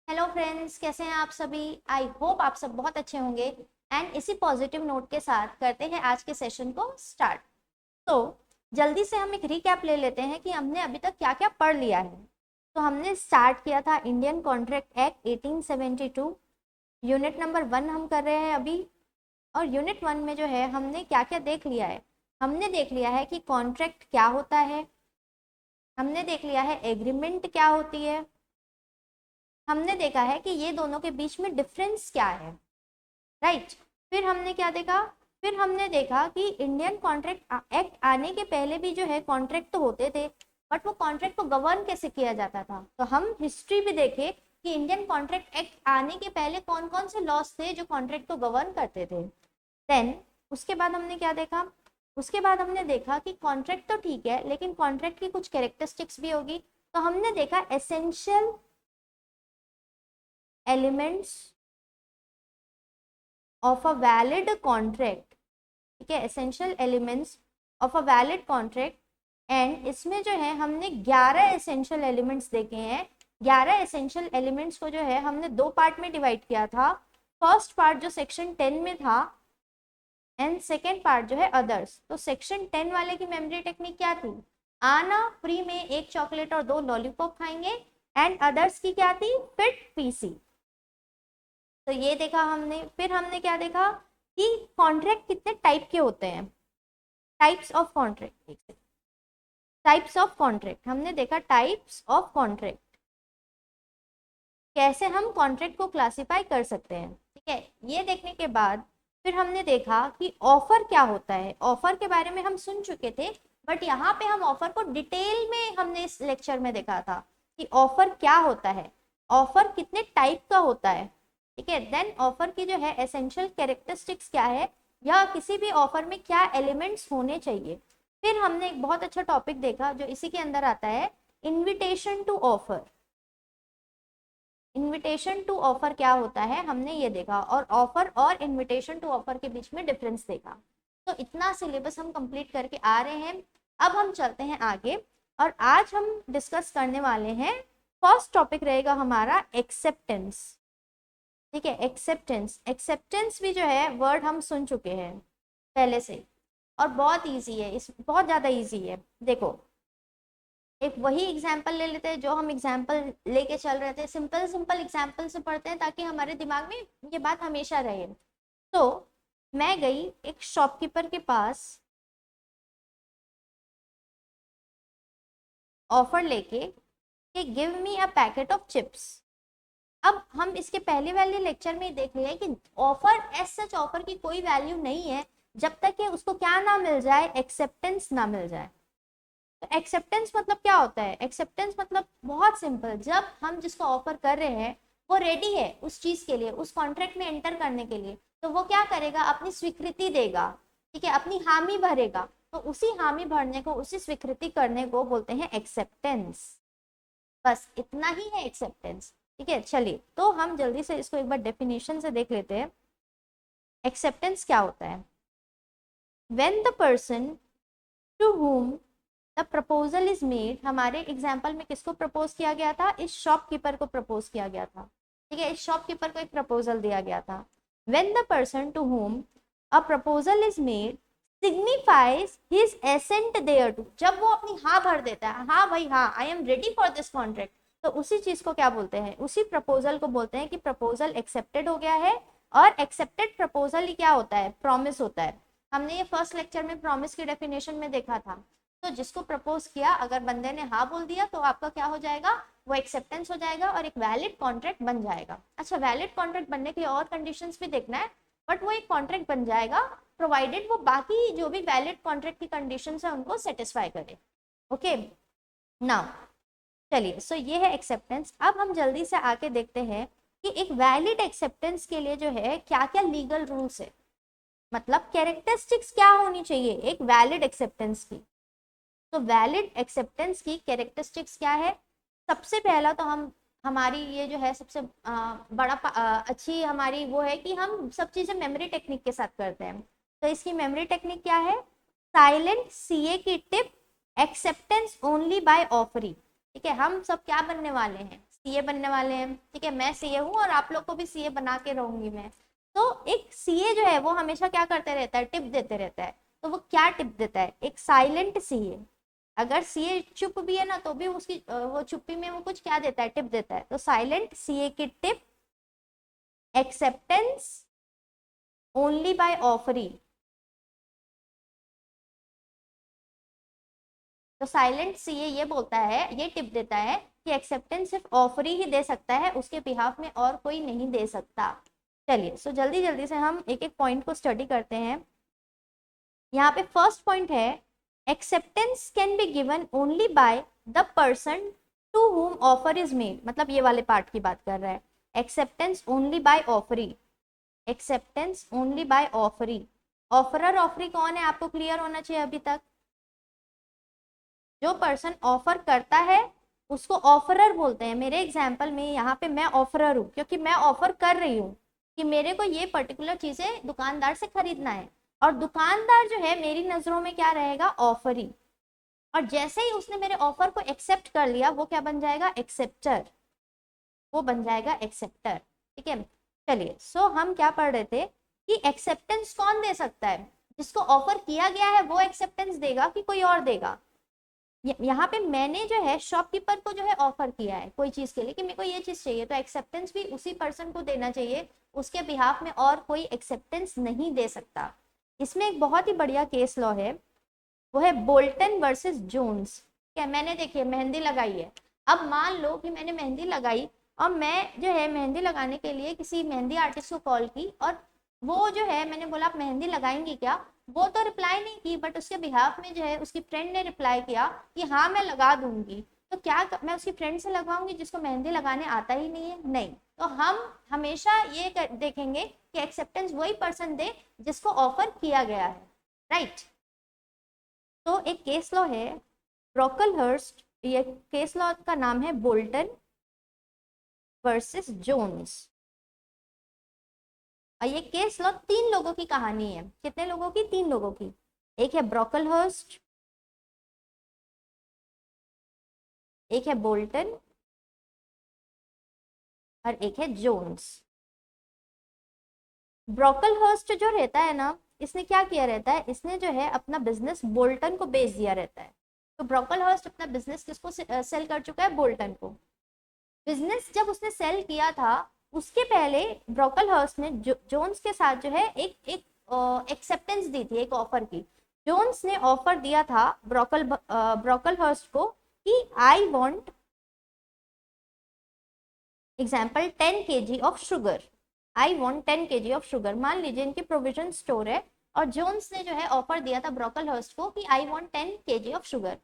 Hello friends, कैसे हैं आप सभी। आई होप आप सब बहुत अच्छे होंगे। एंड इसी पॉजिटिव नोट के साथ करते हैं आज के सेशन को स्टार्ट। तो जल्दी से हम एक रिकैप ले लेते हैं कि हमने अभी तक क्या क्या पढ़ लिया है। तो हमने स्टार्ट किया था Indian contract act 1872। Unit number 1 हम कर रहे हैं अभी। और यूनिट 1 में जो है हमने क्या क्या देख लिया है। हमने देख लिया है कि कॉन्ट्रैक्ट क्या होता है, हमने देख लिया है एग्रीमेंट क्या होती है, हमने देखा है कि ये दोनों के बीच में डिफरेंस क्या है, राइट। फिर हमने क्या देखा, फिर हमने देखा कि इंडियन कॉन्ट्रैक्ट एक्ट आने के पहले भी जो है कॉन्ट्रैक्ट तो होते थे, बट वो कॉन्ट्रैक्ट को गवर्न कैसे किया जाता था। तो हम हिस्ट्री भी देखे कि इंडियन कॉन्ट्रैक्ट एक्ट आने के पहले कौन कौन से लॉज थे जो कॉन्ट्रैक्ट को गवर्न करते थे। देन उसके बाद हमने क्या देखा, उसके बाद हमने देखा कि कॉन्ट्रैक्ट तो ठीक है लेकिन कॉन्ट्रैक्ट की कुछ कैरेक्टरिस्टिक्स भी होगी। तो हमने देखा essential elements of a valid contract, ठीक है, essential elements of a valid contract. And इसमें जो है हमने 11 एसेंशियल एलिमेंट्स देखे हैं। 11 एसेंशियल एलिमेंट्स को जो है हमने दो पार्ट में डिवाइड किया था। फर्स्ट पार्ट जो सेक्शन 10 में था एंड सेकेंड पार्ट जो है अदर्स। तो सेक्शन 10 वाले की मेमोरी टेक्निक क्या थी, आना फ्री में एक चॉकलेट और दो लॉलीपॉप खाएंगे। एंड अदर्स की क्या थी, फिट पीसी। तो ये देखा हमने। फिर हमने क्या देखा कि कॉन्ट्रैक्ट कितने टाइप के होते हैं, types of contract. Types of contract हमने देखा, टाइप्स ऑफ कॉन्ट्रैक्ट कैसे हम कॉन्ट्रैक्ट को क्लासिफाई कर सकते हैं, ठीक है। ये देखने के बाद फिर हमने देखा कि ऑफर क्या होता है। ऑफर के बारे में हम सुन चुके थे, बट यहाँ पे हम ऑफर को डिटेल में हमने इस लेक्चर में देखा था कि ऑफर क्या होता है, ऑफर कितने टाइप का होता है, ठीक है। देन ऑफर की जो है एसेंशियल कैरेक्टरिस्टिक्स क्या है, या किसी भी ऑफर में क्या एलिमेंट्स होने चाहिए। फिर हमने एक बहुत अच्छा टॉपिक देखा जो इसी के अंदर आता है, invitation to offer. Invitation to offer क्या होता है हमने ये देखा, और ऑफर और इनविटेशन टू ऑफर के बीच में डिफरेंस देखा। तो इतना सिलेबस हम कंप्लीट करके आ रहे हैं। अब हम चलते हैं आगे, और आज हम डिस्कस करने वाले हैं, फर्स्ट टॉपिक रहेगा हमारा एक्सेप्टेंस, ठीक है। एक्सेप्टेंस, एक्सेप्टेंस भी जो है वर्ड हम सुन चुके हैं पहले से, और बहुत इजी है, इस बहुत ज़्यादा इजी है। देखो एक वही एग्जाम्पल ले लेते हैं जो हम एग्जाम्पल लेके चल रहे थे, सिंपल सिंपल एग्जाम्पल से पढ़ते हैं ताकि हमारे दिमाग में ये बात हमेशा रहे। तो मैं गई एक शॉपकीपर के पास ऑफर लेके कि give me a packet of chips. अब हम इसके पहले वाले लेक्चर में देख लिया कि ऑफर एज सच ऑफर की कोई वैल्यू नहीं है जब तक कि उसको क्या ना मिल जाए, एक्सेप्टेंस ना मिल जाए। तो एक्सेप्टेंस मतलब क्या होता है, एक्सेप्टेंस मतलब बहुत सिंपल, जब हम जिसको ऑफर कर रहे हैं वो रेडी है उस चीज के लिए, उस कॉन्ट्रैक्ट में एंटर करने के लिए, तो वो क्या करेगा, अपनी स्वीकृति देगा, ठीक है, अपनी हामी भरेगा। तो उसी हामी भरने को, उसी स्वीकृति करने को बोलते हैं एक्सेप्टेंस। बस इतना ही है एक्सेप्टेंस, ठीक है। चलिए तो हम जल्दी से इसको एक बार डेफिनेशन से देख लेते हैं। एक्सेप्टेंस क्या होता है, when the person to whom the proposal is made. हमारे एग्जाम्पल में किसको प्रपोज किया गया था, इस शॉपकीपर को प्रपोज किया गया था, ठीक है, इस शॉपकीपर को एक प्रपोजल दिया गया था। When the person to whom a proposal is made signifies his assent thereto. जब वो अपनी हाँ भर देता है, हाँ भाई हाँ I am ready for this contract, तो उसी चीज को क्या बोलते हैं, उसी प्रपोजल को बोलते हैं कि प्रपोजल एक्सेप्टेड हो गया है। और एक्सेप्टेड प्रपोजल ही क्या होता है, प्रॉमिस होता है। हमने ये फर्स्ट लेक्चर में प्रॉमिस की डेफिनेशन में देखा था। तो जिसको प्रपोज किया, अगर बंदे ने हाँ बोल दिया तो आपका क्या हो जाएगा, वो एक्सेप्टेंस हो जाएगा और एक वैलिड कॉन्ट्रैक्ट बन जाएगा। अच्छा, वैलिड कॉन्ट्रैक्ट बनने के लिए और कंडीशंस भी देखना है, बट वो एक कॉन्ट्रैक्ट बन जाएगा प्रोवाइडेड वो बाकी जो भी वैलिड कॉन्ट्रैक्ट की कंडीशंस है उनको सेटिस्फाई करे। ओके, नाउ चलिए, सो ये है एक्सेप्टेंस। अब हम जल्दी से आके देखते हैं कि एक वैलिड एक्सेप्टेंस के लिए जो है क्या क्या लीगल रूल्स है, मतलब कैरेक्टरिस्टिक्स क्या होनी चाहिए एक वैलिड एक्सेप्टेंस की। तो वैलिड एक्सेप्टेंस की कैरेक्टरिस्टिक्स क्या है, सबसे पहला तो हम, हमारी ये जो है सबसे अच्छी हमारी वो है कि हम सब चीजें मेमोरी टेक्निक के साथ करते हैं। तो इसकी मेमोरी टेक्निक क्या है, साइलेंट सीए की tip, acceptance only by offering, ठीक है। हम सब क्या बनने वाले हैं, सीए बनने वाले हैं, ठीक है, मैं सीए हूँ और आप लोग को भी सीए बना के रहूंगी मैं। तो एक सीए जो है वो हमेशा क्या करते रहता है, टिप देते रहता है। तो वो क्या टिप देता है, एक साइलेंट सीए। अगर सीए चुप भी है ना तो भी उसकी वो चुप्पी में वो कुछ क्या देता है, टिप देता है। तो साइलेंट सीए की tip, acceptance only by offering. तो साइलेंट सीए ये बोलता है, ये टिप देता है कि एक्सेप्टेंस सिर्फ ऑफर ही दे सकता है, उसके बिहाफ में और कोई नहीं दे सकता। चलिए सो जल्दी जल्दी से हम एक एक पॉइंट को स्टडी करते हैं। यहाँ पे फर्स्ट पॉइंट है, acceptance can be given only by the person to whom offer is made. मतलब ये वाले पार्ट की बात कर रहा है, acceptance only by offering, acceptance only by offering. Offeror offeree कौन है, आपको क्लियर होना चाहिए अभी तक। जो पर्सन ऑफर करता है उसको ऑफरर बोलते हैं। मेरे एग्जाम्पल में यहाँ पे मैं ऑफरर हूँ क्योंकि मैं ऑफर कर रही हूँ कि मेरे को ये पर्टिकुलर चीजें दुकानदार से खरीदना है, और दुकानदार जो है मेरी नजरों में क्या रहेगा, ऑफरी। और जैसे ही उसने मेरे ऑफर को एक्सेप्ट कर लिया वो क्या बन जाएगा, एक्सेप्टर, वो बन जाएगा एक्सेप्टर। ठीक है, चलिए सो हम क्या पढ़ रहे थे कि एक्सेप्टेंस कौन दे सकता है, जिसको ऑफर किया गया है वो एक्सेप्टेंस देगा कि कोई और देगा। यहाँ पे मैंने जो है शॉपकीपर को जो है ऑफर किया है कोई चीज के लिए कि मेरे को ये चीज चाहिए, तो एक्सेप्टेंस भी उसी पर्सन को देना चाहिए, उसके बिहाफ में और कोई एक्सेप्टेंस नहीं दे सकता। इसमें एक बहुत ही बढ़िया केस लॉ है, वो है बोल्टन वर्सेस जोन्स। क्या मैंने देखिए मेहंदी लगाई है, अब मान लो कि मैंने मेहंदी लगाई और मैं जो है मेहंदी लगाने के लिए किसी मेहंदी आर्टिस्ट को कॉल की, और वो जो है मैंने बोला आप मेहंदी लगाएंगी क्या, वो तो रिप्लाई नहीं की, बट उसके बिहाफ में जो है उसकी फ्रेंड ने रिप्लाई किया कि हाँ मैं लगा दूंगी। तो क्या मैं उसकी फ्रेंड से लगवाऊंगी जिसको मेहंदी लगाने आता ही नहीं है, नहीं। तो हम हमेशा ये देखेंगे कि एक्सेप्टेंस वही पर्सन दे जिसको ऑफर किया गया है, राइट। तो एक केस लॉ है ब्रोकलहर्स्ट, ये केस लॉ का नाम है बोल्टन वर्सेस जोन्स। और ये केस लॉ 3 लोगों की कहानी है, कितने लोगों की, 3 लोगों की। एक है ब्रोकलहर्स्ट, एक है बोल्टन और एक है जोन्स। ब्रोकलहर्स्ट जो रहता है ना, इसने क्या किया रहता है, इसने जो है अपना बिजनेस बोल्टन को बेच दिया रहता है। तो ब्रोकलहर्स्ट अपना बिजनेस किसको सेल कर चुका है, बोल्टन को। बिजनेस जब उसने सेल किया था उसके पहले ब्रोकलहर्स्ट ने जोन्स के साथ जो है एक एक एक्सेप्टेंस दी थी, एक ऑफर की। जोन्स ने ऑफर दिया था ब्रोकलहर्स्ट को कि I want example 10 kg of sugar, I want 10 kg of sugar. मान लीजिए इनकी प्रोविजन स्टोर है और जोन्स ने जो है ऑफर दिया था ब्रोकलहर्स्ट को कि I want 10 kg of sugar.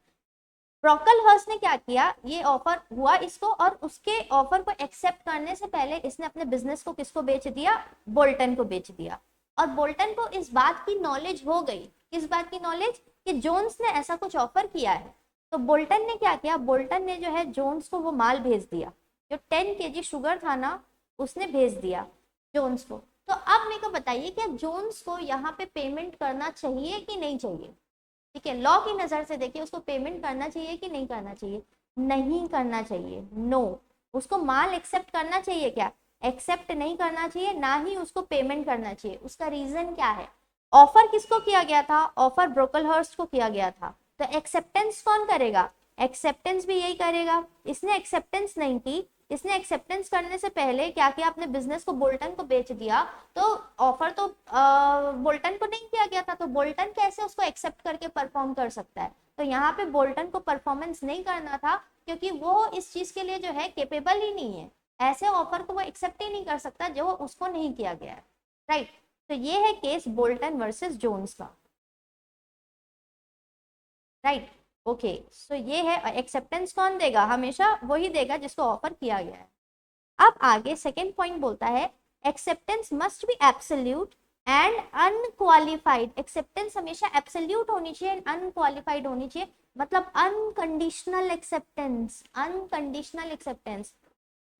Brocklehurst ने क्या किया, ये ऑफर हुआ इसको, और उसके ऑफर को एक्सेप्ट करने से पहले इसने अपने बिजनेस को किसको बेच दिया, बोल्टन को बेच दिया। और बोल्टन को इस बात की नॉलेज हो गई, किस बात की नॉलेज, कि जोन्स ने ऐसा कुछ ऑफर किया है। तो बोल्टन ने क्या किया, बोल्टन ने जो है जोन्स को वो माल भेज दिया, जो 10 kg शुगर था ना उसने भेज दिया जोन्स को। तो अब मेरे को बताइए क्या जोन्स को यहाँ पे पेमेंट करना चाहिए कि नहीं चाहिए। ठीक है, लॉ की नजर से देखिए उसको पेमेंट करना चाहिए कि नहीं करना चाहिए, नहीं करना चाहिए, नो। उसको माल एक्सेप्ट करना चाहिए क्या, एक्सेप्ट नहीं करना चाहिए, ना ही उसको पेमेंट करना चाहिए। उसका रीजन क्या है, ऑफर किसको किया गया था, ऑफर ब्रोकलहर्स्ट को किया गया था। तो एक्सेप्टेंस कौन करेगा, एक्सेप्टेंस भी यही करेगा। इसने एक्सेप्टेंस नहीं की, इसने एक्सेप्टेंस करने से पहले क्या किया, अपने बिजनेस को बोल्टन को बेच दिया। तो ऑफर तो बोल्टन को नहीं किया गया था, तो बोल्टन कैसे उसको एक्सेप्ट करके परफॉर्म कर सकता है। तो यहाँ पे बोल्टन को परफॉर्मेंस नहीं करना था क्योंकि वो इस चीज के लिए जो है केपेबल ही नहीं है, ऐसे ऑफर को वो एक्सेप्ट ही नहीं कर सकता जो उसको नहीं किया गया है, राइट। तो ये है केस बोल्टन वर्सेस जोन्स का, राइट। ओके सो ये है एक्सेप्टेंस कौन देगा, हमेशा वही देगा जिसको ऑफर किया गया है। अब आगे सेकेंड पॉइंट बोलता है acceptance must B absolute and unqualified. Acceptance हमेशा एब्सोल्यूट होनी चाहिए, अनक्वालिफाइड होनी चाहिए, मतलब अनकंडीशनल एक्सेप्टेंस, अनकंडीशनल एक्सेप्टेंस।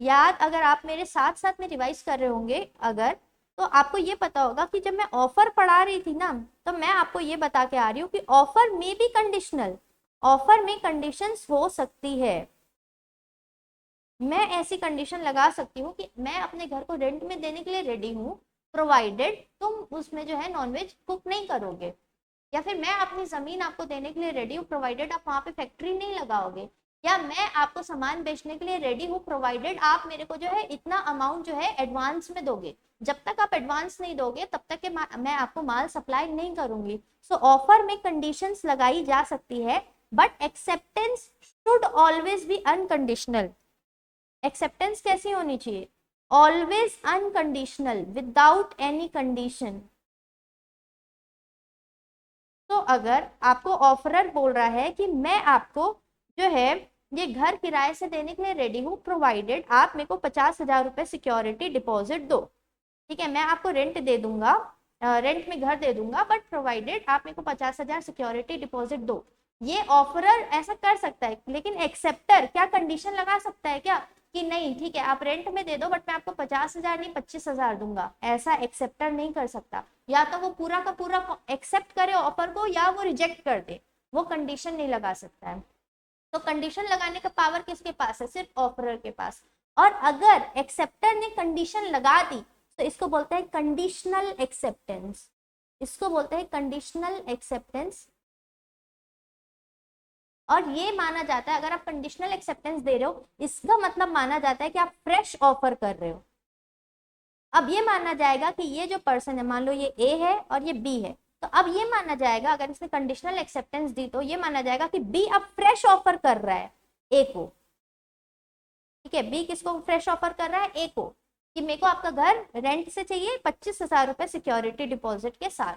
याद अगर आप मेरे साथ साथ में रिवाइज कर रहे होंगे अगर, तो आपको ये पता होगा कि जब मैं ऑफर पढ़ा रही थी ना तो मैं आपको ये बता के आ रही हूँ कि ऑफर में भी कंडीशनल, ऑफर में कंडीशंस हो सकती है। मैं ऐसी कंडीशन लगा सकती हूँ कि मैं अपने घर को रेंट में देने के लिए रेडी हूँ, प्रोवाइडेड तुम उसमें जो है नॉनवेज कुक नहीं करोगे। या फिर मैं अपनी जमीन आपको देने के लिए रेडी हूँ, प्रोवाइडेड आप वहां पे फैक्ट्री नहीं लगाओगे। या मैं आपको सामान बेचने के लिए रेडी हूँ, प्रोवाइडेड आप मेरे को जो है इतना अमाउंट जो है एडवांस में दोगे। जब तक आप एडवांस नहीं दोगे तब तक के मैं आपको माल सप्लाई नहीं करूंगी। सो ऑफर में कंडीशंस लगाई जा सकती है, but acceptance should always be unconditional. Acceptance कैसी होनी चाहिए? Always unconditional, without any condition. तो अगर आपको ऑफरर बोल रहा है कि मैं आपको जो है ये घर किराए से देने के लिए रेडी हूँ, प्रोवाइडेड आप मेरे को 50,000 रुपये सिक्योरिटी डिपॉजिट दो, ठीक है, मैं आपको रेंट दे दूंगा, रेंट में घर दे दूंगा, बट प्रोवाइडेड आप मेरे को 50,000 सिक्योरिटी डिपॉजिट दो। ये ऑफरर ऐसा कर सकता है, लेकिन एक्सेप्टर क्या कंडीशन लगा सकता है क्या कि नहीं ठीक है आप रेंट में दे दो बट मैं आपको 50,000 नहीं 25,000 दूंगा? ऐसा एक्सेप्टर नहीं कर सकता। या तो वो पूरा का पूरा एक्सेप्ट करे ऑफर को या वो रिजेक्ट कर दे, वो कंडीशन नहीं लगा सकता है। तो कंडीशन लगाने का पावर किसके पास है? सिर्फ ऑफरर के पास। और अगर एक्सेप्टर ने कंडीशन लगा दी तो इसको बोलते हैं कंडीशनल एक्सेप्टेंस। इसको बोलते हैं कंडीशनल एक्सेप्टेंस। और ये माना जाता है, अगर आप कंडीशनल एक्सेप्टेंस दे रहे हो इसका मतलब माना जाता है कि आप फ्रेश ऑफर कर रहे हो। अब ये माना जाएगा कि ये जो पर्सन है, मान लो ये ए है और ये बी है, तो अब ये माना जाएगा अगर इसने कंडीशनल एक्सेप्टेंस दी तो ये माना जाएगा कि बी अब फ्रेश ऑफर कर रहा है ए को। ठीक है, बी किसको फ्रेश ऑफर कर रहा है? ए को, कि मेरे को आपका घर रेंट से चाहिए 25,000 रुपए सिक्योरिटी डिपॉजिट के साथ।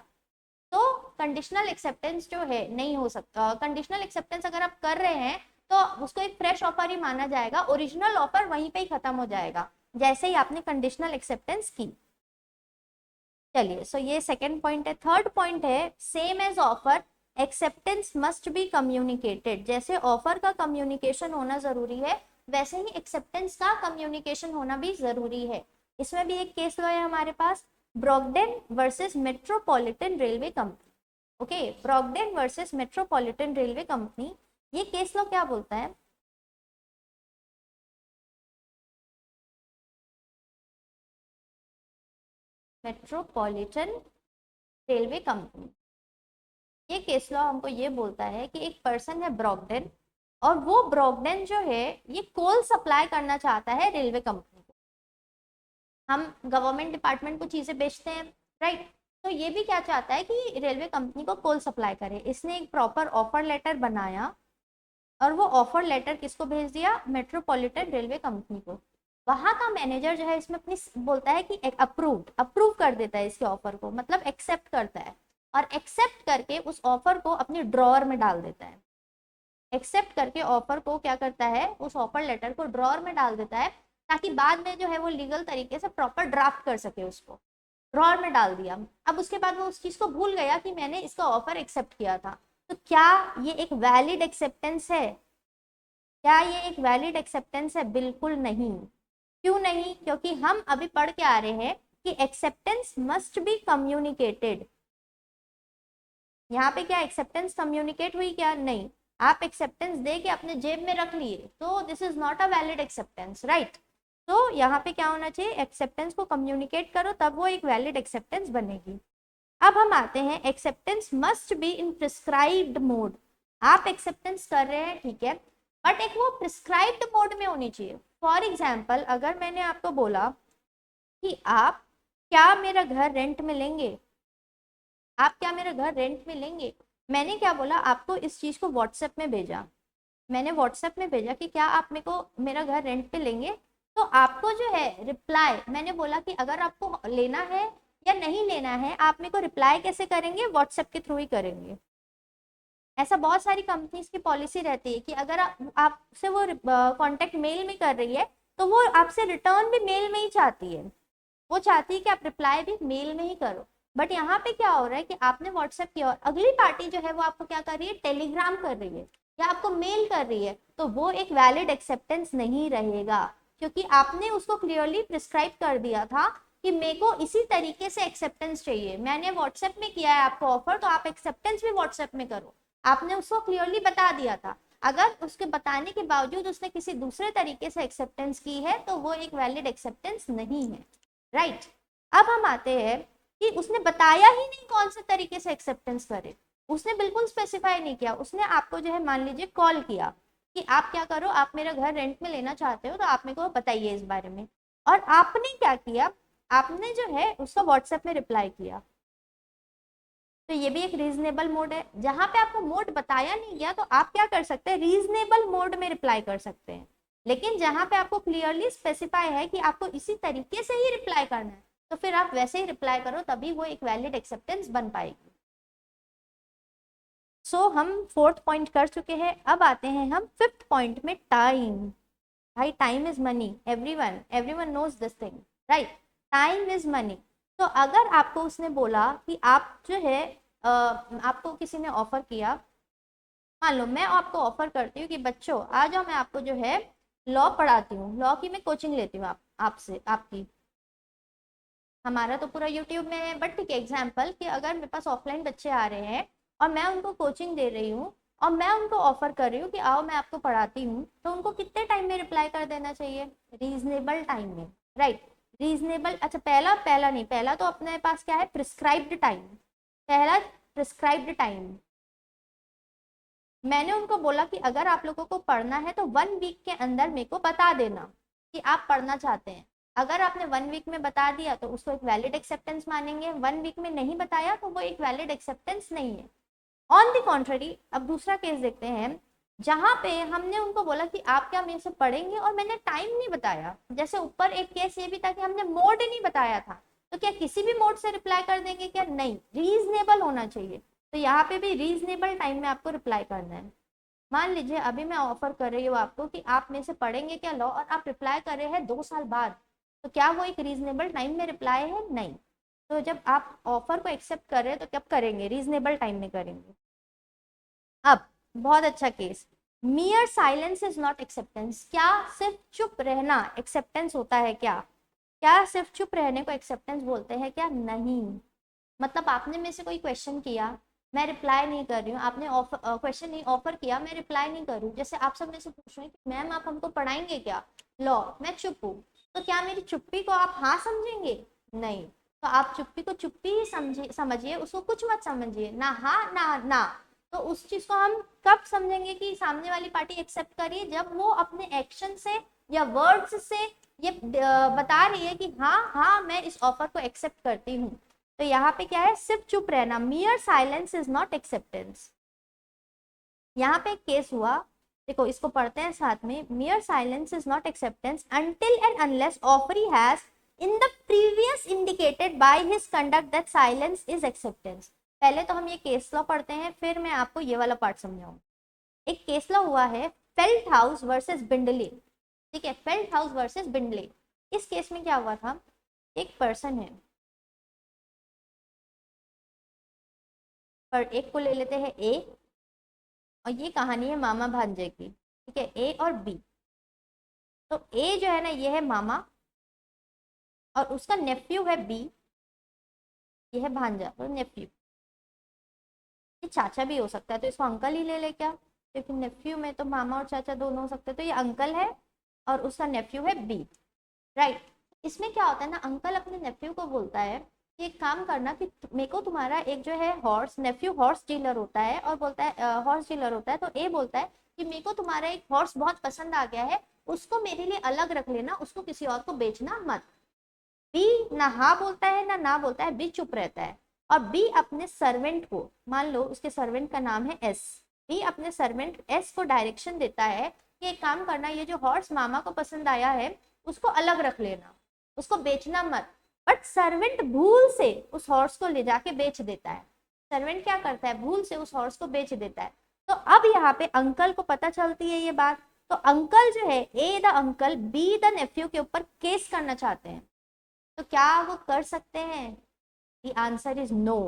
तो कंडीशनल एक्सेप्टेंस जो है नहीं हो सकता। कंडीशनल एक्सेप्टेंस अगर आप कर रहे हैं तो उसको एक फ्रेश ऑफर ही माना जाएगा, ओरिजिनल ऑफर वहीं पे ही खत्म हो जाएगा जैसे ही आपने कंडीशनल एक्सेप्टेंस की। चलिए, सो ये सेकंड पॉइंट है। थर्ड पॉइंट है same as offer acceptance must be communicated. जैसे ऑफर का कम्युनिकेशन होना जरूरी है वैसे ही एक्सेप्टेंस का कम्युनिकेशन होना भी जरूरी है। इसमें भी एक केस लॉ है हमारे पास, Brogden versus metropolitan railway company. Okay, Brogden versus metropolitan railway company, ये केस लॉ क्या बोलता है? मेट्रोपॉलिटन रेलवे कंपनी, ये केस लॉ हमको ये बोलता है कि एक पर्सन है ब्रॉगडेन और वो ब्रॉगडेन जो है ये कोल सप्लाई करना चाहता है रेलवे कंपनी को। हम गवर्नमेंट डिपार्टमेंट को चीजें बेचते हैं, राइट? तो ये भी क्या चाहता है कि रेलवे कंपनी को कोल सप्लाई करे। इसने एक प्रॉपर ऑफर लेटर बनाया और वो ऑफर लेटर किसको भेज दिया? मेट्रोपॉलिटन रेलवे कंपनी को। वहां का मैनेजर जो है इसमें अपनी बोलता है कि अप्रूव कर देता है इसके ऑफर को, मतलब एक्सेप्ट करता है, और एक्सेप्ट करके उस ऑफर को अपनी ड्रॉअर में डाल देता है। एक्सेप्ट करके ऑफर को क्या करता है? उस ऑफर लेटर को ड्रॉअर में डाल देता है ताकि बाद में जो है वो लीगल तरीके से प्रॉपर ड्राफ्ट कर सके। उसको ड्रॉअर में डाल दिया, अब उसके बाद वो उस चीज को भूल गया कि मैंने इसका ऑफर एक्सेप्ट किया था। तो क्या ये एक वैलिड एक्सेप्टेंस है? क्या ये एक वैलिड एक्सेप्टेंस है? बिल्कुल नहीं। क्यों नहीं? क्योंकि हम अभी पढ़ के आ रहे हैं कि एक्सेप्टेंस मस्ट बी कम्युनिकेटेड। यहाँ पे क्या एक्सेप्टेंस कम्युनिकेट हुई? क्या नहीं। आप एक्सेप्टेंस दे के अपने जेब में रख लिए तो this is not a valid acceptance, right? तो यहाँ पे क्या होना चाहिए? एक्सेप्टेंस को कम्युनिकेट करो तब वो एक वैलिड एक्सेप्टेंस बनेगी। अब हम आते हैं, acceptance must be in prescribed mode. आप एक्सेप्टेंस कर रहे हैं, ठीक है, बट एक वो प्रिस्क्राइब्ड मोड में होनी चाहिए। फॉर एग्जाम्पल, अगर मैंने आपको बोला कि आप क्या मेरा घर रेंट में लेंगे, आप क्या मेरा घर रेंट में लेंगे, मैंने क्या बोला? आपको इस चीज को व्हाट्सएप में भेजा। मैंने व्हाट्सएप में भेजा कि क्या आप मेरे को मेरा घर रेंट पे लेंगे, तो आपको जो है रिप्लाई, मैंने बोला कि अगर आपको लेना है या नहीं लेना है आप मेरे को रिप्लाई कैसे करेंगे? व्हाट्सएप के थ्रू ही करेंगे। ऐसा बहुत सारी कंपनीज की पॉलिसी रहती है कि अगर आपसे वो कांटेक्ट मेल में कर रही है तो वो आपसे रिटर्न भी मेल में ही चाहती है। वो चाहती है कि आप रिप्लाई भी मेल में ही करो। बट यहाँ पे क्या हो रहा है कि आपने व्हाट्सएप किया और अगली पार्टी जो है वो आपको क्या कर रही है? टेलीग्राम कर रही है या आपको मेल कर रही है, तो वो एक वैलिड एक्सेप्टेंस नहीं रहेगा, क्योंकि आपने उसको क्लियरली प्रिस्क्राइब कर दिया था कि मेरे को इसी तरीके से एक्सेप्टेंस चाहिए। मैंने व्हाट्सएप में किया है आपको ऑफर, तो आप एक्सेप्टेंस भी व्हाट्सएप में करो। आपने उसको क्लियरली बता दिया था। अगर उसके बताने के बावजूद उसने किसी दूसरे तरीके से एक्सेप्टेंस की है तो वो एक वैलिड एक्सेप्टेंस नहीं है, राइट। अब हम आते हैं कि उसने बताया ही नहीं कौन से तरीके से एक्सेप्टेंस करे, उसने बिल्कुल स्पेसिफाई नहीं किया। उसने आपको जो है मान लीजिए कॉल किया कि आप क्या करो, आप मेरा घर रेंट में लेना चाहते हो तो आप मेरे को बताइए इस बारे में, और आपने क्या किया, आपने जो है उसका व्हाट्सएप में रिप्लाई किया, तो ये भी एक रीजनेबल मोड है। जहां पे आपको मोड बताया नहीं गया तो आप क्या कर सकते हैं, रीजनेबल मोड में रिप्लाई कर सकते हैं। लेकिन जहां पे आपको क्लियरली स्पेसिफाई है कि आपको इसी तरीके से ही रिप्लाई करना है, तो फिर आप वैसे ही रिप्लाई करो, तभी वो एक वैलिड एक्सेप्टेंस बन पाएगी। सो हम फोर्थ पॉइंट कर चुके हैं। अब आते हैं हम फिफ्थ पॉइंट में, टाइम। भाई time is money, everyone knows this thing, right. Time is money. तो अगर आपको उसने बोला कि आप जो है आपको किसी ने ऑफर किया, मान लो मैं आपको ऑफर करती हूँ कि बच्चों आ जाओ, मैं आपको जो है लॉ पढ़ाती हूँ, लॉ की मैं कोचिंग लेती हूँ आपसे, आपकी। हमारा तो पूरा यूट्यूब में है, बट ठीक है एग्जाम्पल कि अगर मेरे पास ऑफलाइन बच्चे आ रहे हैं और मैं उनको कोचिंग दे रही हूँ और मैं उनको ऑफर कर रही हूँ कि आओ मैं आपको पढ़ाती हूँ, तो उनको कितने टाइम में रिप्लाई कर देना चाहिए, रीजनेबल टाइम में, राइट। रीजनेबल, अच्छा पहला पहला नहीं, पहला तो अपने पास क्या है, प्रिस्क्राइब्ड टाइम। पहला प्रिस्क्राइब्ड टाइम, मैंने उनको बोला कि अगर आप लोगों को पढ़ना है तो 1 वीक के अंदर मेरे को बता देना कि आप पढ़ना चाहते हैं। अगर आपने 1 वीक में बता दिया तो उसको एक वैलिड एक्सेप्टेंस मानेंगे, 1 वीक में नहीं बताया तो वो एक वैलिड एक्सेप्टेंस नहीं है। ऑन द कॉन्ट्ररी, अब दूसरा केस देखते हैं जहां पे हमने उनको बोला कि आप क्या मेरे से पढ़ेंगे और मैंने टाइम नहीं बताया। जैसे ऊपर एक केस ये भी था कि हमने मोड नहीं बताया था, तो क्या किसी भी मोड से रिप्लाई कर देंगे क्या, नहीं, रीजनेबल होना चाहिए। तो यहाँ पे भी रीजनेबल टाइम में आपको रिप्लाई करना है। मान लीजिए अभी मैं ऑफर कर रही हूँ आपको कि आप मेरे से पढ़ेंगे क्या लॉ, और आप रिप्लाई कर रहे हैं 2 साल बाद, तो क्या वो एक रीजनेबल टाइम में रिप्लाई है, नहीं। तो जब आप ऑफर को एक्सेप्ट कर रहे हैं तो कब करेंगे, रीजनेबल टाइम में करेंगे। अब बहुत अच्छा case, मियर silence is not acceptance. क्या सिर्फ चुप रहना एक्सेप्टेंस होता है क्या, क्या सिर्फ चुप रहने को एक्सेप्टेंस बोलते हैं क्या, नहीं। मतलब आपने मेरे से कोई क्वेश्चन किया, मैं रिप्लाई नहीं कर रही हूँ, आपने ऑफर क्वेश्चन नहीं ऑफर किया, मैं रिप्लाई नहीं कर रही हूँ। जैसे आप सब मेरे से पूछ रहे हैं कि मैम आप हमको पढ़ाएंगे क्या लॉ, मैं चुप हूँ, तो क्या मेरी चुप्पी को आप हाँ समझेंगे, नहीं। तो आप चुप्पी को चुप्पी ही समझिए, उसको कुछ मत समझिए, ना हाँ ना ना। तो उस चीज को हम कब समझेंगे कि सामने वाली पार्टी एक्सेप्ट करिए, जब वो अपने एक्शन से या वर्ड्स से ये बता रही है कि हाँ हाँ मैं इस ऑफर को एक्सेप्ट करती हूँ। तो यहाँ पे क्या है, सिर्फ चुप रहना, मियर साइलेंस इज नॉट एक्सेप्टेंस। यहाँ पे एक केस हुआ, देखो इसको पढ़ते हैं साथ में, मियर silence is not acceptance until and unless offeree has in the previous indicated by his conduct that silence is acceptance. पहले तो हम ये केस लॉ पढ़ते हैं, फिर मैं आपको ये वाला पार्ट समझाऊंगा। एक केस लॉ हुआ है फेल्ट हाउस वर्सेस बिंडले, ठीक है, फेल्ट हाउस वर्सेस बिंडले। इस केस में क्या हुआ था, एक पर्सन है, पर एक को ले लेते हैं ए, और ये कहानी है मामा भांजे की, ठीक है, ए और बी। तो ए जो है ना ये है मामा, और उसका नेफ्यू है बी, ये है भांजा और नेफ्यू। ये चाचा भी हो सकता है, तो इसको अंकल ही ले ले क्या, क्योंकि नेफ्यू में तो मामा और चाचा दोनों हो सकते हैं, तो ये अंकल है और उसका नेफ्यू है बी, राइट। इसमें क्या होता है ना, अंकल अपने नेफ्यू को बोलता है कि एक काम करना कि मेरे को तुम्हारा एक जो है हॉर्स, नेफ्यू हॉर्स डीलर होता है, और बोलता है हॉर्स डीलर होता है, तो ए बोलता है कि मेरे को तुम्हारा एक हॉर्स बहुत पसंद आ गया है, उसको मेरे लिए अलग रख लेना, उसको किसी और को बेचना मत। बी ना हाँ बोलता है ना ना बोलता है, बी चुप रहता है। और बी अपने सर्वेंट को, मान लो उसके सर्वेंट का नाम है एस, बी अपने सर्वेंट एस को डायरेक्शन देता है कि एक काम करना, ये जो हॉर्स मामा को पसंद आया है उसको अलग रख लेना, उसको बेचना मत। बट सर्वेंट भूल से उस हॉर्स को ले जाके बेच देता है। सर्वेंट क्या करता है, भूल से उस हॉर्स को बेच देता है। तो अब यहाँ पे अंकल को पता चलती है ये बात, तो अंकल जो है, A the uncle B the nephew के ऊपर केस करना चाहते हैं। तो क्या वो कर सकते हैं, द आंसर इज नो,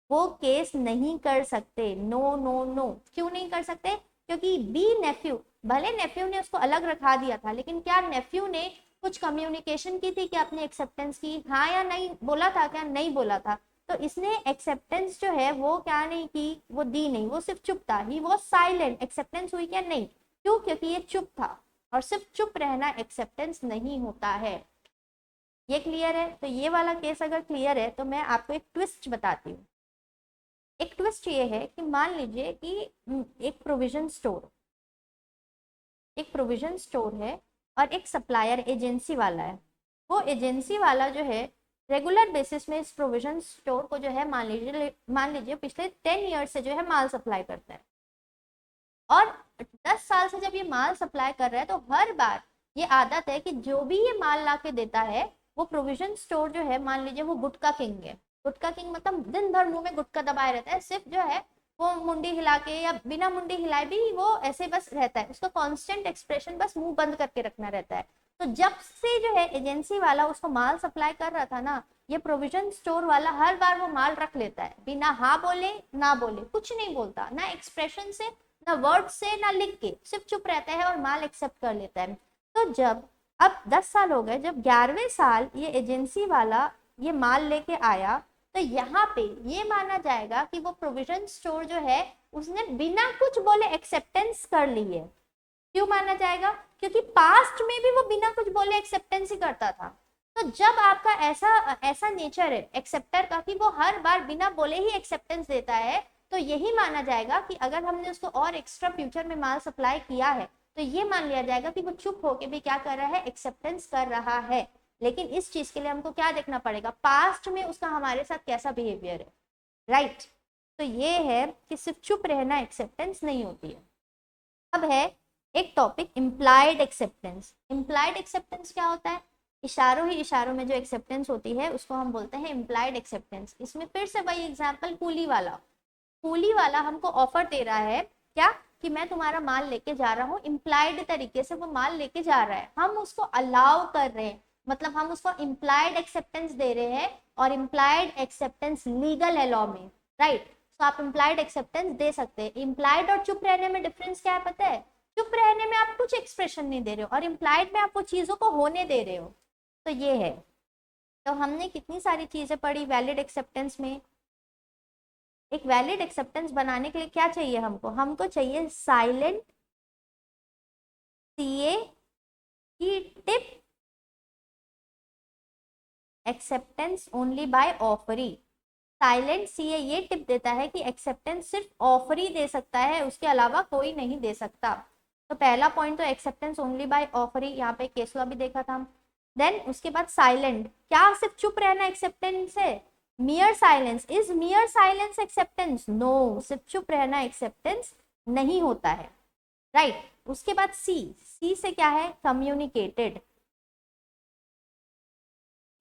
वो केस नहीं कर सकते, नो नो नो। क्यों नहीं कर सकते, क्योंकि बी नेफ्यू, भले नेफ्यू ने उसको अलग रखा दिया था, लेकिन क्या नेफ्यू ने कुछ कम्युनिकेशन की थी कि अपनी एक्सेप्टेंस की, हाँ या नहीं बोला था क्या, नहीं बोला था। तो इसने एक्सेप्टेंस जो है वो क्या नहीं की, वो दी नहीं, वो सिर्फ चुप था, ही वॉज साइलेंट। एक्सेप्टेंस हुई क्या? नहीं। क्यों? क्योंकि ये चुप था, और सिर्फ चुप रहना एक्सेप्टेंस नहीं होता है। ये क्लियर है? तो ये वाला केस अगर क्लियर है तो मैं आपको एक ट्विस्ट बताती हूँ। एक ट्विस्ट ये है कि मान लीजिए कि एक प्रोविजन स्टोर है और एक सप्लायर एजेंसी वाला है। वो एजेंसी वाला जो है रेगुलर बेसिस में इस प्रोविजन स्टोर को जो है मान लीजिए पिछले 10 ईयर से जो है माल सप्लाई करता है, और 10 साल से जब ये माल सप्लाई कर रहा है तो हर बार ये आदत है कि जो भी ये माल ला के देता है वो प्रोविजन स्टोर जो है, मान लीजिए वो गुटखा किंग है। गुटखा किंग मतलब दिन भर मुंह में गुटखा दबाए रहता है, सिर्फ जो है वो मुंडी हिला के या बिना मुंडी हिलाए भी वो ऐसे बस रहता है, उसका कांस्टेंट एक्सप्रेशन बस मुंह बंद करके रखना रहता है। तो जब से जो है एजेंसी वाला उसको माल सप्लाई कर रहा था ना, ये प्रोविजन स्टोर वाला हर बार वो माल रख लेता है, बिना हाँ बोले ना बोले, कुछ नहीं बोलता, ना एक्सप्रेशन से ना वर्ड से ना लिख के, सिर्फ चुप रहता है और माल एक्सेप्ट कर लेता है। तो जब अब 10 साल हो गए, जब 11वें साल ये एजेंसी वाला ये माल लेके आया, तो यहाँ पे ये माना जाएगा कि वो प्रोविजन स्टोर जो है उसने बिना कुछ बोले एक्सेप्टेंस कर ली है। क्यों माना जाएगा? क्योंकि पास्ट में भी वो बिना कुछ बोले एक्सेप्टेंस ही करता था। तो जब आपका ऐसा नेचर है एक्सेप्टर का कि वो हर बार बिना बोले ही एक्सेप्टेंस देता है, तो यही माना जाएगा कि अगर हमने उसको और एक्स्ट्रा फ्यूचर में माल सप्लाई किया है तो ये मान लिया जाएगा कि वो चुप होके भी क्या कर रहा है, एक्सेप्टेंस कर रहा है। लेकिन इस चीज के लिए हमको क्या देखना पड़ेगा, पास्ट में उसका हमारे साथ कैसा बिहेवियर है, राइट। तो ये है कि सिर्फ चुप रहना एक्सेप्टेंस नहीं होती है। अब है एक topic implied acceptance. Implied acceptance क्या होता है? इशारों ही इशारों में जो एक्सेप्टेंस होती है उसको हम बोलते हैं इम्प्लाइड एक्सेप्टेंस। इसमें फिर से वही एग्जांपल, कूली वाला हमको ऑफर दे रहा है क्या, कि मैं तुम्हारा माल लेके जा रहा हूँ, इम्प्लाइड तरीके से वो माल लेके जा रहा है, हम उसको अलाउ कर रहे हैं, मतलब हम उसको इम्प्लाइड एक्सेप्टेंस दे रहे हैं, और इम्प्लाइड एक्सेप्टेंस लीगल है लॉ में, राइट। तो आप इम्प्लाइड एक्सेप्टेंस दे सकते हैं। इम्प्लाइड और चुप रहने में डिफरेंस क्या है पता है? चुप रहने में आप कुछ एक्सप्रेशन नहीं दे रहे हो और इम्प्लाइड में आप वो चीजों को होने दे रहे हो। तो ये है। तो हमने कितनी सारी चीजें पढ़ी वैलिड एक्सेप्टेंस में। एक वैलिड एक्सेप्टेंस बनाने के लिए क्या चाहिए हमको चाहिए साइलेंट सीए की tip, acceptance only bye offeree. Silent CA ये टिप देता है कि एक्सेप्टेंस सिर्फ ऑफरी दे सकता है, उसके अलावा कोई नहीं दे सकता। तो पहला पॉइंट तो एक्सेप्टेंस ओनली बाय ऑफरी, यहाँ पे केस लॉ भी देखा था। देन उसके बाद साइलेंट, क्या सिर्फ चुप रहना एक्सेप्टेंस है? Mere silence, is mere silence acceptance? No, सिर्फ चुप रहना एक्सेप्टेंस नहीं होता है, राइट। उसके बाद सी से क्या है? कम्युनिकेटेड।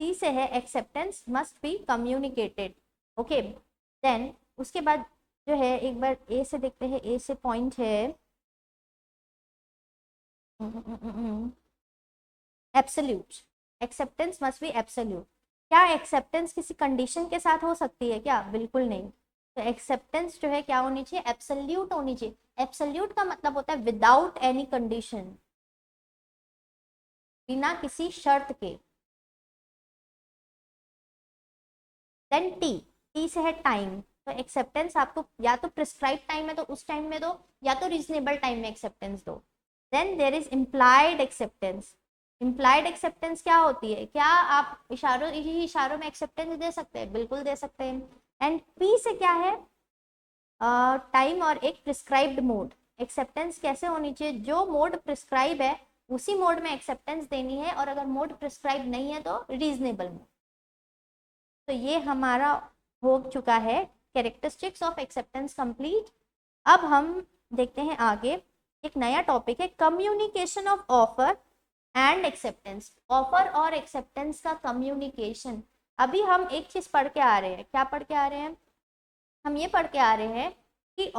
सी से है acceptance must be communicated, okay. Then उसके बाद जो है एक बार ए से देखते हैं, ए से पॉइंट है absolute. Acceptance must B absolute. क्या एक्सेप्टेंस किसी कंडीशन के साथ हो सकती है क्या? बिल्कुल नहीं। तो एक्सेप्टेंस जो है क्या होनी चाहिए? एब्सोल्यूट होनी चाहिए। एब्सोल्यूट का मतलब होता है विदाउट एनी कंडीशन, बिना किसी शर्त के। देन टी से है टाइम। तो एक्सेप्टेंस आपको या तो प्रिस्क्राइब टाइम है तो उस टाइम में दो, या तो रीजनेबल टाइम में एक्सेप्टेंस दो। Then there is implied acceptance. Implied acceptance क्या होती है? क्या आप इशारों में एक्सेप्टेंस दे सकते हैं? बिल्कुल दे सकते हैं। एंड पी से क्या है? टाइम और एक प्रिस्क्राइब्ड मोड। एक्सेप्टेंस कैसे होनी चाहिए? जो मोड प्रिस्क्राइब है उसी मोड में एक्सेप्टेंस देनी है, और अगर मोड प्रिस्क्राइब नहीं है तो रीजनेबल मोड। तो ये हमारा हो चुका है कैरेक्टरिस्टिक्स ऑफ एक्सेप्टेंस कंप्लीट। अब हम देखते हैं आगे, एक नया टॉपिक है communication of offer and acceptance. Offer और एक्सेप्टेंस का कम्युनिकेशन। अभी हम एक चीज पढ़ के आ रहे हैं, क्या पढ़ के आ रहे हैं? हम ये पढ़ के आ रहे हैं कि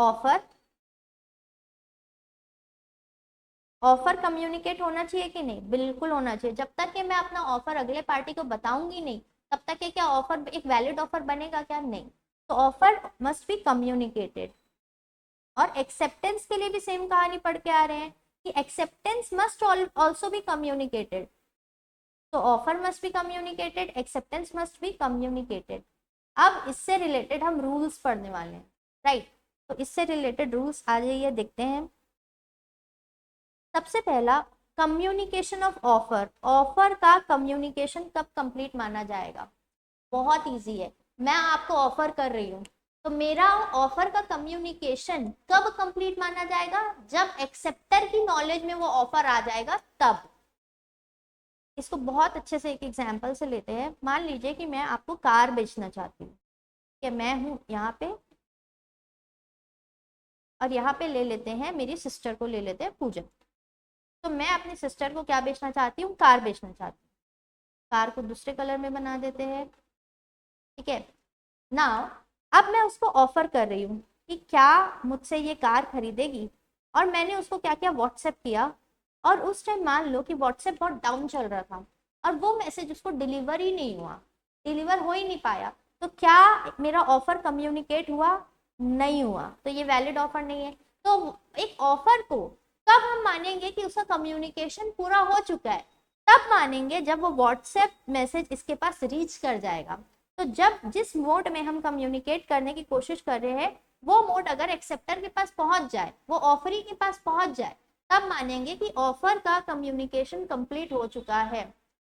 ऑफर कम्युनिकेट होना चाहिए कि नहीं? बिल्कुल होना चाहिए। जब तक कि मैं अपना ऑफर अगले पार्टी को बताऊंगी नहीं, तब तक कि क्या ऑफर एक वैलिड ऑफर बनेगा क्या? नहीं। तो ऑफर मस्ट बी कम्युनिकेटेड। और एक्सेप्टेंस के लिए भी सेम कहानी पढ़ के आ रहे हैं कि acceptance must also be communicated. तो offer must be communicated, acceptance must be communicated. अब इससे रिलेटेड हम रूल्स पढ़ने वाले हैं, राइट। तो इससे रिलेटेड रूल्स आ जाइए, देखते हैं। सबसे पहला, कम्युनिकेशन ऑफ ऑफर। ऑफर का कम्युनिकेशन कब कंप्लीट माना जाएगा? बहुत इजी है, मैं आपको ऑफर कर रही हूँ, तो मेरा ऑफर का कम्युनिकेशन कब कंप्लीट माना जाएगा? जब एक्सेप्टर की नॉलेज में वो ऑफर आ जाएगा तब। इसको बहुत अच्छे से एक एग्जांपल से लेते हैं। मान लीजिए कि मैं आपको कार बेचना चाहती हूँ, कि मैं हूँ यहाँ पे, और यहाँ पे ले लेते हैं मेरी सिस्टर को, ले लेते हैं पूजा। तो मैं अपनी सिस्टर को क्या बेचना चाहती हूँ? कार बेचना चाहती हूँ। कार को दूसरे कलर में बना देते हैं, ठीक है। नाउ अब मैं उसको ऑफर कर रही हूँ कि क्या मुझसे ये कार खरीदेगी, और मैंने उसको क्या क्या व्हाट्सएप किया, और उस टाइम मान लो कि व्हाट्सएप बहुत डाउन चल रहा था और वो मैसेज उसको डिलीवर ही नहीं हुआ, डिलीवर हो ही नहीं पाया, तो क्या मेरा ऑफर कम्युनिकेट हुआ? नहीं हुआ, तो ये वैलिड ऑफर नहीं है। तो एक ऑफर को कब हम मानेंगे कि उसका कम्युनिकेशन पूरा हो चुका है? तब मानेंगे जब वो व्हाट्सएप मैसेज इसके पास रीच कर जाएगा। तो जब जिस मोड में हम कम्युनिकेट करने की कोशिश कर रहे हैं वो मोड अगर एक्सेप्टर के पास पहुंच जाए, वो ऑफरी के पास पहुंच जाए, तब मानेंगे कि ऑफर का कम्युनिकेशन कंप्लीट हो चुका है।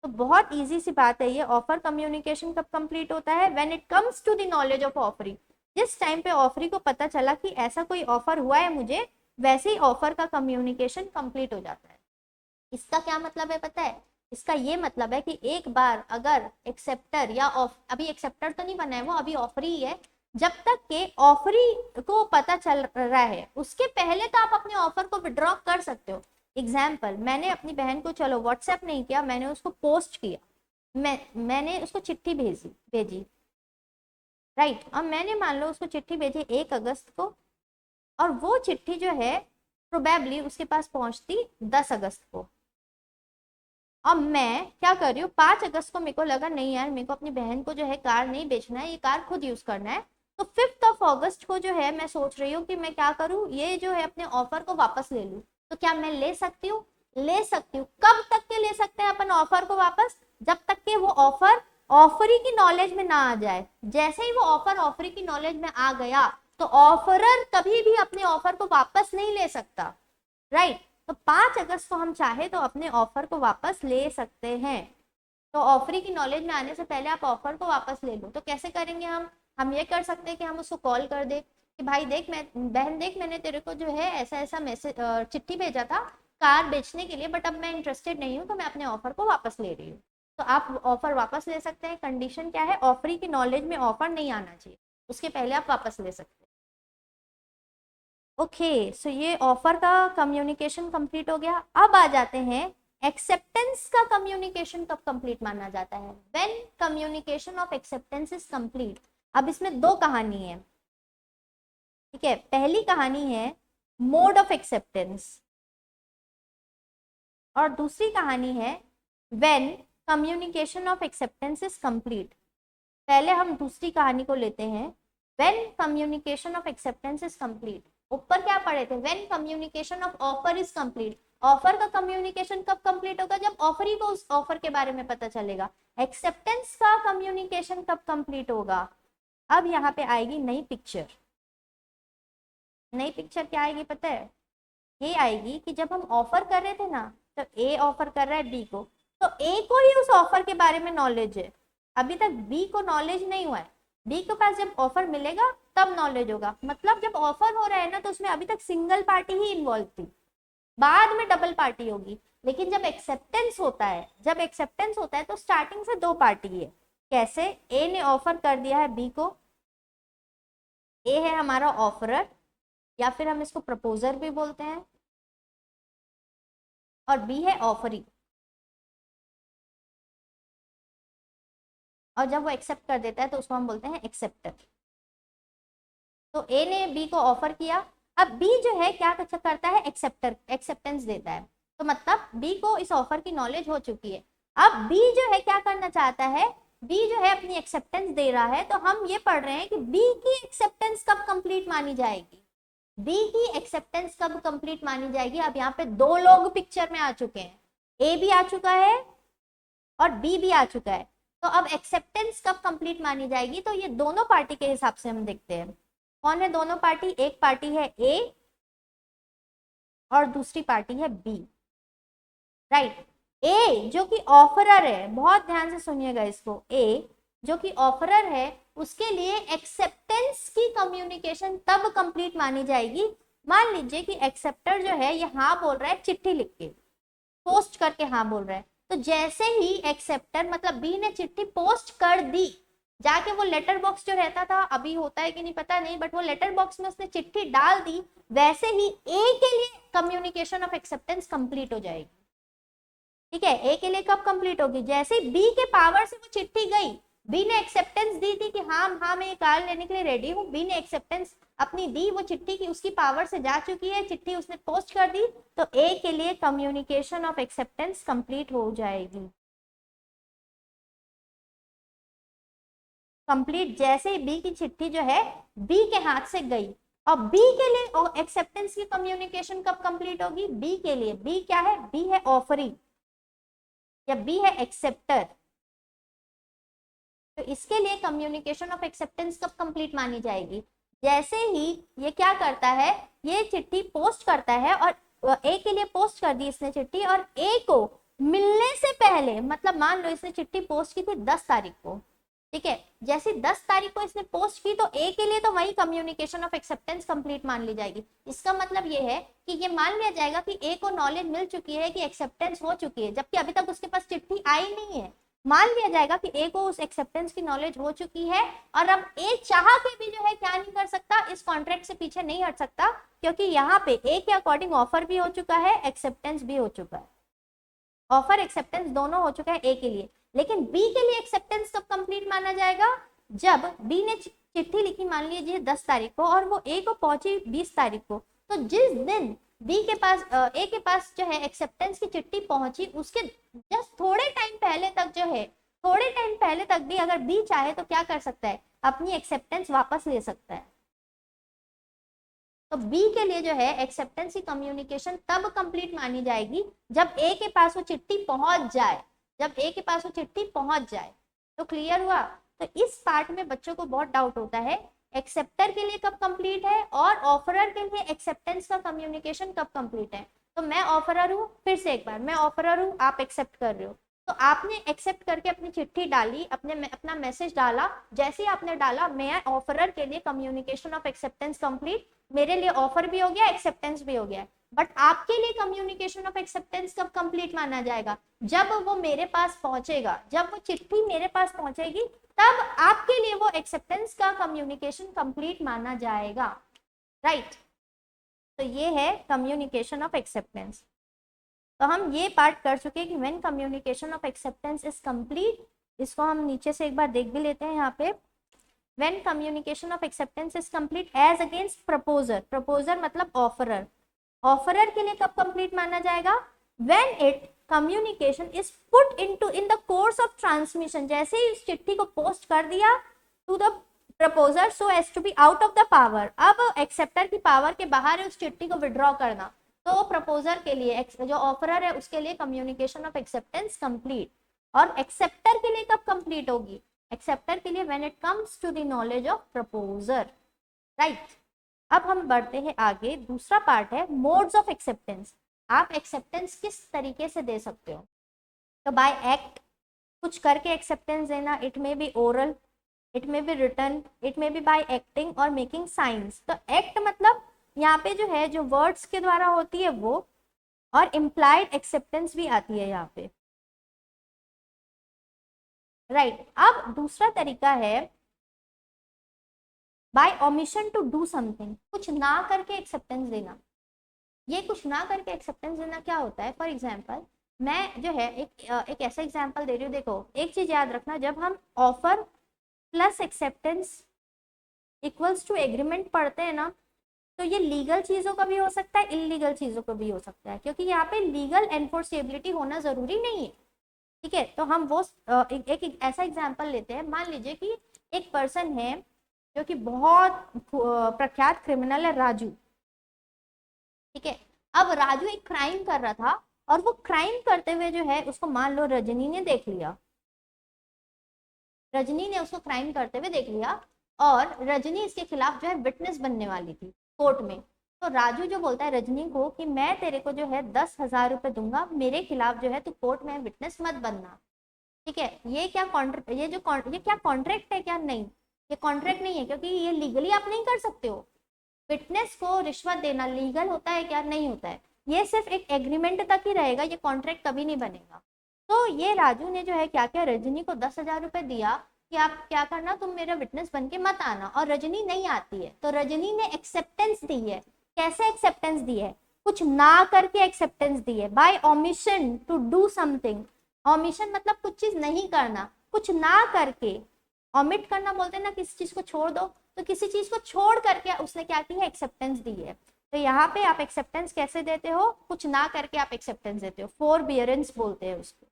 तो बहुत इजी सी बात है ये। ऑफर कम्युनिकेशन कब कंप्लीट होता है? When it comes to the knowledge of offeree. जिस टाइम पे ऑफरी को पता चला कि ऐसा कोई ऑफर हुआ है मुझे, वैसे ही ऑफर का कम्युनिकेशन कंप्लीट हो जाता है। इसका क्या मतलब है पता है? इसका ये मतलब है कि एक बार अगर एक्सेप्टर या अभी एक्सेप्टर तो नहीं बना है, वो अभी ऑफरी ही है, जब तक के ऑफरी को पता चल रहा है उसके पहले तो आप अपने ऑफर को विड्रॉ कर सकते हो। एग्जाम्पल, मैंने अपनी बहन को, चलो व्हाट्सएप नहीं किया, मैंने उसको पोस्ट किया, मैंने उसको चिट्ठी भेजी, राइट। अब मैंने मान लो उसको चिट्ठी भेजी 1 अगस्त को, और वो चिट्ठी जो है प्रोबेबली उसके पास पहुंचती 10 अगस्त को। अब मैं क्या कर रही हूँ, 5 अगस्त को मेरे को लगा नहीं यार, मेरे को अपनी बहन को जो है कार नहीं बेचना है, ये कार खुद यूज करना है। तो 5 अगस्त को जो है मैं सोच रही हूँ कि मैं क्या करूँ, ये जो है अपने ऑफर को वापस ले लूँ। तो क्या मैं ले सकती हूँ? ले सकती हूँ। कब तक के ले सकते हैं अपन ऑफर को वापस? जब तक के वो ऑफर ऑफरी की नॉलेज में ना आ जाए। जैसे ही वो ऑफर ऑफरी की नॉलेज में आ गया तो ऑफरर कभी भी अपने ऑफर को वापस नहीं ले सकता, राइट। तो 5 अगस्त को हम चाहे तो अपने ऑफर को वापस ले सकते हैं। तो ऑफरी की नॉलेज में आने से पहले आप ऑफर को वापस ले लो। तो कैसे करेंगे हम ये कर सकते हैं कि हम उसको कॉल कर दे कि भाई देख, मैं बहन देख, मैंने तेरे को जो है ऐसा ऐसा मैसेज चिट्ठी भेजा था कार बेचने के लिए, बट अब मैं इंटरेस्टेड नहीं हूँ, तो मैं अपने ऑफर को वापस ले रही हूँ। तो आप ऑफर वापस ले सकते हैं। कंडीशन क्या है? ऑफरी की नॉलेज में ऑफर नहीं आना चाहिए, उसके पहले आप वापस ले सकते हैं। ओके, सो ये ऑफर का कम्युनिकेशन कंप्लीट हो गया। अब आ जाते हैं एक्सेप्टेंस का कम्युनिकेशन कब कंप्लीट माना जाता है? When communication of acceptance is complete. अब इसमें 2 कहानी है, ठीक है। पहली कहानी है मोड ऑफ एक्सेप्टेंस, और दूसरी कहानी है when communication of acceptance is complete. पहले हम दूसरी कहानी को लेते हैं, when communication of acceptance is complete. ऊपर क्या पढ़े थे? When communication of offer is complete. Offer का कम्युनिकेशन कब कंप्लीट होगा? जब ऑफरी को उस ऑफर के बारे में पता चलेगा। एक्सेप्टेंस का कम्युनिकेशन कब कंप्लीट होगा? अब यहाँ पे आएगी नई पिक्चर। नई पिक्चर क्या आएगी पता है? ये आएगी कि जब हम ऑफर कर रहे थे ना, तो ए ऑफर कर रहा है बी को, तो ए को ही उस ऑफर के बारे में नॉलेज है, अभी तक बी को नॉलेज नहीं हुआ है। बी के पास जब ऑफर मिलेगा तब नॉलेज होगा। मतलब जब ऑफर हो रहा है ना, तो उसमें अभी तक सिंगल पार्टी ही इन्वॉल्व थी, बाद में डबल पार्टी होगी। लेकिन जब एक्सेप्टेंस होता है, तो स्टार्टिंग से 2 पार्टी है। कैसे? ए ने ऑफर कर दिया है बी को, ए है हमारा ऑफरर, या फिर हम इसको प्रपोजर भी बोलते हैं, और बी है ऑफरी। और जब वो एक्सेप्ट कर देता है तो उसको हम बोलते हैं एक्सेप्टर। तो ए ने बी को ऑफर किया, अब बी जो है क्या करता है? एक्सेप्टेंस देता है। तो मतलब बी को इस ऑफर की नॉलेज हो चुकी है। अब बी जो है क्या करना चाहता है? बी जो है अपनी एक्सेप्टेंस दे रहा है। तो हम ये पढ़ रहे हैं कि बी की एक्सेप्टेंस कब कंप्लीट मानी जाएगी? बी की एक्सेप्टेंस कब कंप्लीट मानी जाएगी? अब यहाँ पे 2 लोग पिक्चर में आ चुके हैं, ए भी आ चुका है और बी भी आ चुका है। तो अब एक्सेप्टेंस कब कंप्लीट मानी जाएगी, तो ये दोनों पार्टी के हिसाब से हम देखते हैं। कौन है दोनों पार्टी, एक पार्टी है ए और दूसरी पार्टी है बी, राइट। ए जो कि ऑफरर है, बहुत ध्यान से सुनिएगा इसको, ए जो कि ऑफरर है उसके लिए एक्सेप्टेंस की कम्युनिकेशन तब कंप्लीट मानी जाएगी। मान लीजिए कि एक्सेप्टर जो है ये हाँ बोल रहा है चिट्ठी लिख के, पोस्ट करके हाँ बोल रहा है, तो जैसे ही एक्सेप्टर मतलब बी ने चिट्ठी पोस्ट कर दी, जाके वो लेटर बॉक्स जो रहता था, अभी होता है कि नहीं पता नहीं, बट वो लेटर बॉक्स में उसने चिट्ठी डाल दी, वैसे ही ए के लिए कम्युनिकेशन ऑफ एक्सेप्टेंस कंप्लीट हो जाएगी। ठीक है, ए के लिए कब कंप्लीट होगी, जैसे बी के पावर से वो चिट्ठी गई, बी ने एक्सेप्टेंस दी थी कि हाँ हाँ मैं ये कार लेने के लिए रेडी हूँ, बी ने एक्सेप्टेंस अपनी दी, वो चिट्ठी की उसकी पावर से जा चुकी है, चिट्ठी उसने पोस्ट कर दी, तो ए के लिए कम्युनिकेशन ऑफ एक्सेप्टेंस कंप्लीट हो जाएगी। कंप्लीट जैसे ही बी की चिट्ठी जो है बी के हाथ से गई, और बी के लिए एक्सेप्टेंस की कम्युनिकेशन कब कंप्लीट होगी, बी के लिए, बी क्या है, बी है ऑफरी या बी है एक्सेप्टर, तो इसके लिए कम्युनिकेशन ऑफ एक्सेप्टेंस कब कंप्लीट मानी जाएगी, जैसे ही ये क्या करता है, ये चिट्ठी पोस्ट करता है, और ए के लिए पोस्ट कर दी इसने चिट्ठी, और ए को मिलने से पहले, मतलब मान लो इसने चिट्ठी पोस्ट की थी 10 तारीख को, ठीक है, जैसे 10 तारीख को इसने पोस्ट की, तो ए के लिए तो वही कम्युनिकेशन ऑफ एक्सेप्टेंस कंप्लीट मान ली जाएगी। इसका मतलब ये है कि ये मान लिया जाएगा कि ए को नॉलेज मिल चुकी है कि एक्सेप्टेंस हो चुकी है, जबकि अभी तक उसके पास चिट्ठी आई नहीं है। मान लिया जाएगा कि ए को उस एक्सेप्टेंस की नॉलेज हो चुकी है, और अब ए चाह के भी जो है क्या नहीं कर सकता, इस कॉन्ट्रैक्ट से पीछे नहीं हट सकता, क्योंकि यहाँ पे ए के अकॉर्डिंग ऑफर भी हो चुका है, एक्सेप्टेंस भी हो चुका है, ऑफर एक्सेप्टेंस दोनों हो चुका है ए के लिए। लेकिन बी के लिए एक्सेप्टेंस कब कंप्लीट माना जाएगा, जब बी ने चिट्ठी लिखी मान लीजिए 10 तारीख को, और वो ए को पहुंची 20 तारीख को, तो जिस दिन बी के पास ए के पास जो है एक्सेप्टेंस की चिट्ठी पहुंची, उसके जस्ट थोड़े टाइम पहले तक जो है, थोड़े टाइम पहले तक भी अगर बी चाहे तो क्या कर सकता है, अपनी एक्सेप्टेंस वापस ले सकता है। तो बी के लिए जो है एक्सेप्टेंस की कम्युनिकेशन तब कंप्लीट मानी जाएगी जब ए के पास वो चिट्ठी पहुंच जाए, जब ए के पास वो चिट्ठी पहुंच जाए। तो क्लियर हुआ। तो इस पार्ट में बच्चों को बहुत डाउट होता है, एक्सेप्टर के लिए कब कंप्लीट है और ऑफरर के लिए एक्सेप्टेंस का कम्युनिकेशन कब कंप्लीट है। तो मैं ऑफरर हूँ, फिर से एक बार, मैं ऑफरर हूँ, आप एक्सेप्ट कर रहे हो, तो आपने एक्सेप्ट करके अपनी चिट्ठी डाली, अपना मैसेज डाला, जैसे ही आपने डाला, मैं ऑफरर के लिए कम्युनिकेशन ऑफ एक्सेप्टेंस कंप्लीट, मेरे लिए ऑफर भी हो गया, एक्सेप्टेंस भी हो गया। बट आपके लिए कम्युनिकेशन ऑफ एक्सेप्टेंस कब कंप्लीट माना जाएगा, जब वो मेरे पास पहुंचेगा, जब वो चिट्ठी मेरे पास पहुंचेगी, तब आपके लिए वो एक्सेप्टेंस का कम्युनिकेशन कंप्लीट माना जाएगा, राइट। तो ये है कम्युनिकेशन ऑफ एक्सेप्टेंस। तो हम ये पार्ट कर चुके कि when communication of acceptance is complete, इसको हम नीचे से एक बार देख भी लेते हैं यहाँ पे। When communication of acceptance is complete as against proposer, proposer मतलब ऑफरर, ऑफरर के लिए कब कंप्लीट माना जाएगा, when it communication is put into in the course of transmission, जैसे ही इस चिट्ठी को पोस्ट कर दिया to the proposer so as to be out of the power, अब एक्सेप्टर की पावर के बाहर है उस चिट्ठी को विड्रॉ करना, तो प्रपोजर के लिए, जो ऑफरर है उसके लिए कम्युनिकेशन ऑफ एक्सेप्टेंस कंप्लीट। और एक्सेप्टर के लिए कब कंप्लीट होगी, एक्सेप्टर के लिए when it comes to the knowledge of proposer, right. अब हम बढ़ते हैं आगे, दूसरा पार्ट है मोड्स ऑफ एक्सेप्टेंस। आप एक्सेप्टेंस किस तरीके से दे सकते हो, तो बाय एक्ट, कुछ करके एक्सेप्टेंस देना, it may be oral, it may be written, it may be by acting और मेकिंग साइंस। तो एक्ट मतलब यहाँ पे जो है, जो वर्ड्स के द्वारा होती है वो, और इम्प्लाइड एक्सेप्टेंस भी आती है यहाँ पे, राइट। अब दूसरा तरीका है by omission to do something, कुछ ना करके एक्सेप्टेंस देना। ये कुछ ना करके एक्सेप्टेंस देना क्या होता है, फॉर एग्जाम्पल मैं जो है एक ऐसा एग्जाम्पल दे रही हूँ, देखो एक चीज याद रखना, जब हम offer plus acceptance equals to agreement पढ़ते हैं ना, तो ये लीगल चीजों का भी हो सकता है, इलीगल चीजों का भी हो सकता है, क्योंकि यहाँ पे लीगल एनफोर्सेबिलिटी होना जरूरी नहीं है, ठीक है। तो हम वो एक ऐसा एग्जाम्पल लेते हैं, मान लीजिए कि एक पर्सन है जो कि बहुत प्रख्यात क्रिमिनल है, राजू, ठीक है। अब राजू एक क्राइम कर रहा था, और वो क्राइम करते हुए जो है उसको मान लो रजनी ने देख लिया, रजनी ने उसको क्राइम करते हुए देख लिया और रजनी इसके खिलाफ जो है विटनेस बनने वाली थी कोर्ट में। तो राजू जो बोलता है रजनी को कि मैं तेरे को जो है 10,000 रुपए दूंगा, मेरे खिलाफ जो है तू कोर्ट में विटनेस मत बनना। ठीक है, ये क्या ये क्या कॉन्ट्रैक्ट है क्या? नहीं, ये कॉन्ट्रैक्ट नहीं है, क्योंकि ये लीगली आप नहीं कर सकते हो। विटनेस को रिश्वत देना लीगल होता है क्या? नहीं होता है। ये सिर्फ एक एग्रीमेंट तक ही रहेगा, ये कॉन्ट्रैक्ट कभी नहीं बनेगा। तो ये राजू ने जो है क्या क्या रजनी को 10,000 रुपए दिया कि आप क्या करना, तुम मेरा विटनेस बन के मत आना, और रजनी नहीं आती है। तो रजनी ने एक्सेप्टेंस दी है। कैसे एक्सेप्टेंस दी है? कुछ ना करके एक्सेप्टेंस दी है, by omission to do something. Omission मतलब कुछ चीज नहीं करना, कुछ ना करके। ओमिट करना बोलते हैं ना, किसी चीज को छोड़ दो, तो किसी चीज को छोड़ करके उसने क्या की है? एक्सेप्टेंस दी है। तो यहाँ पे आप एक्सेप्टेंस कैसे देते हो? कुछ ना करके आप एक्सेप्टेंस देते हो, फोरबियरेंस बोलते हैं उसको,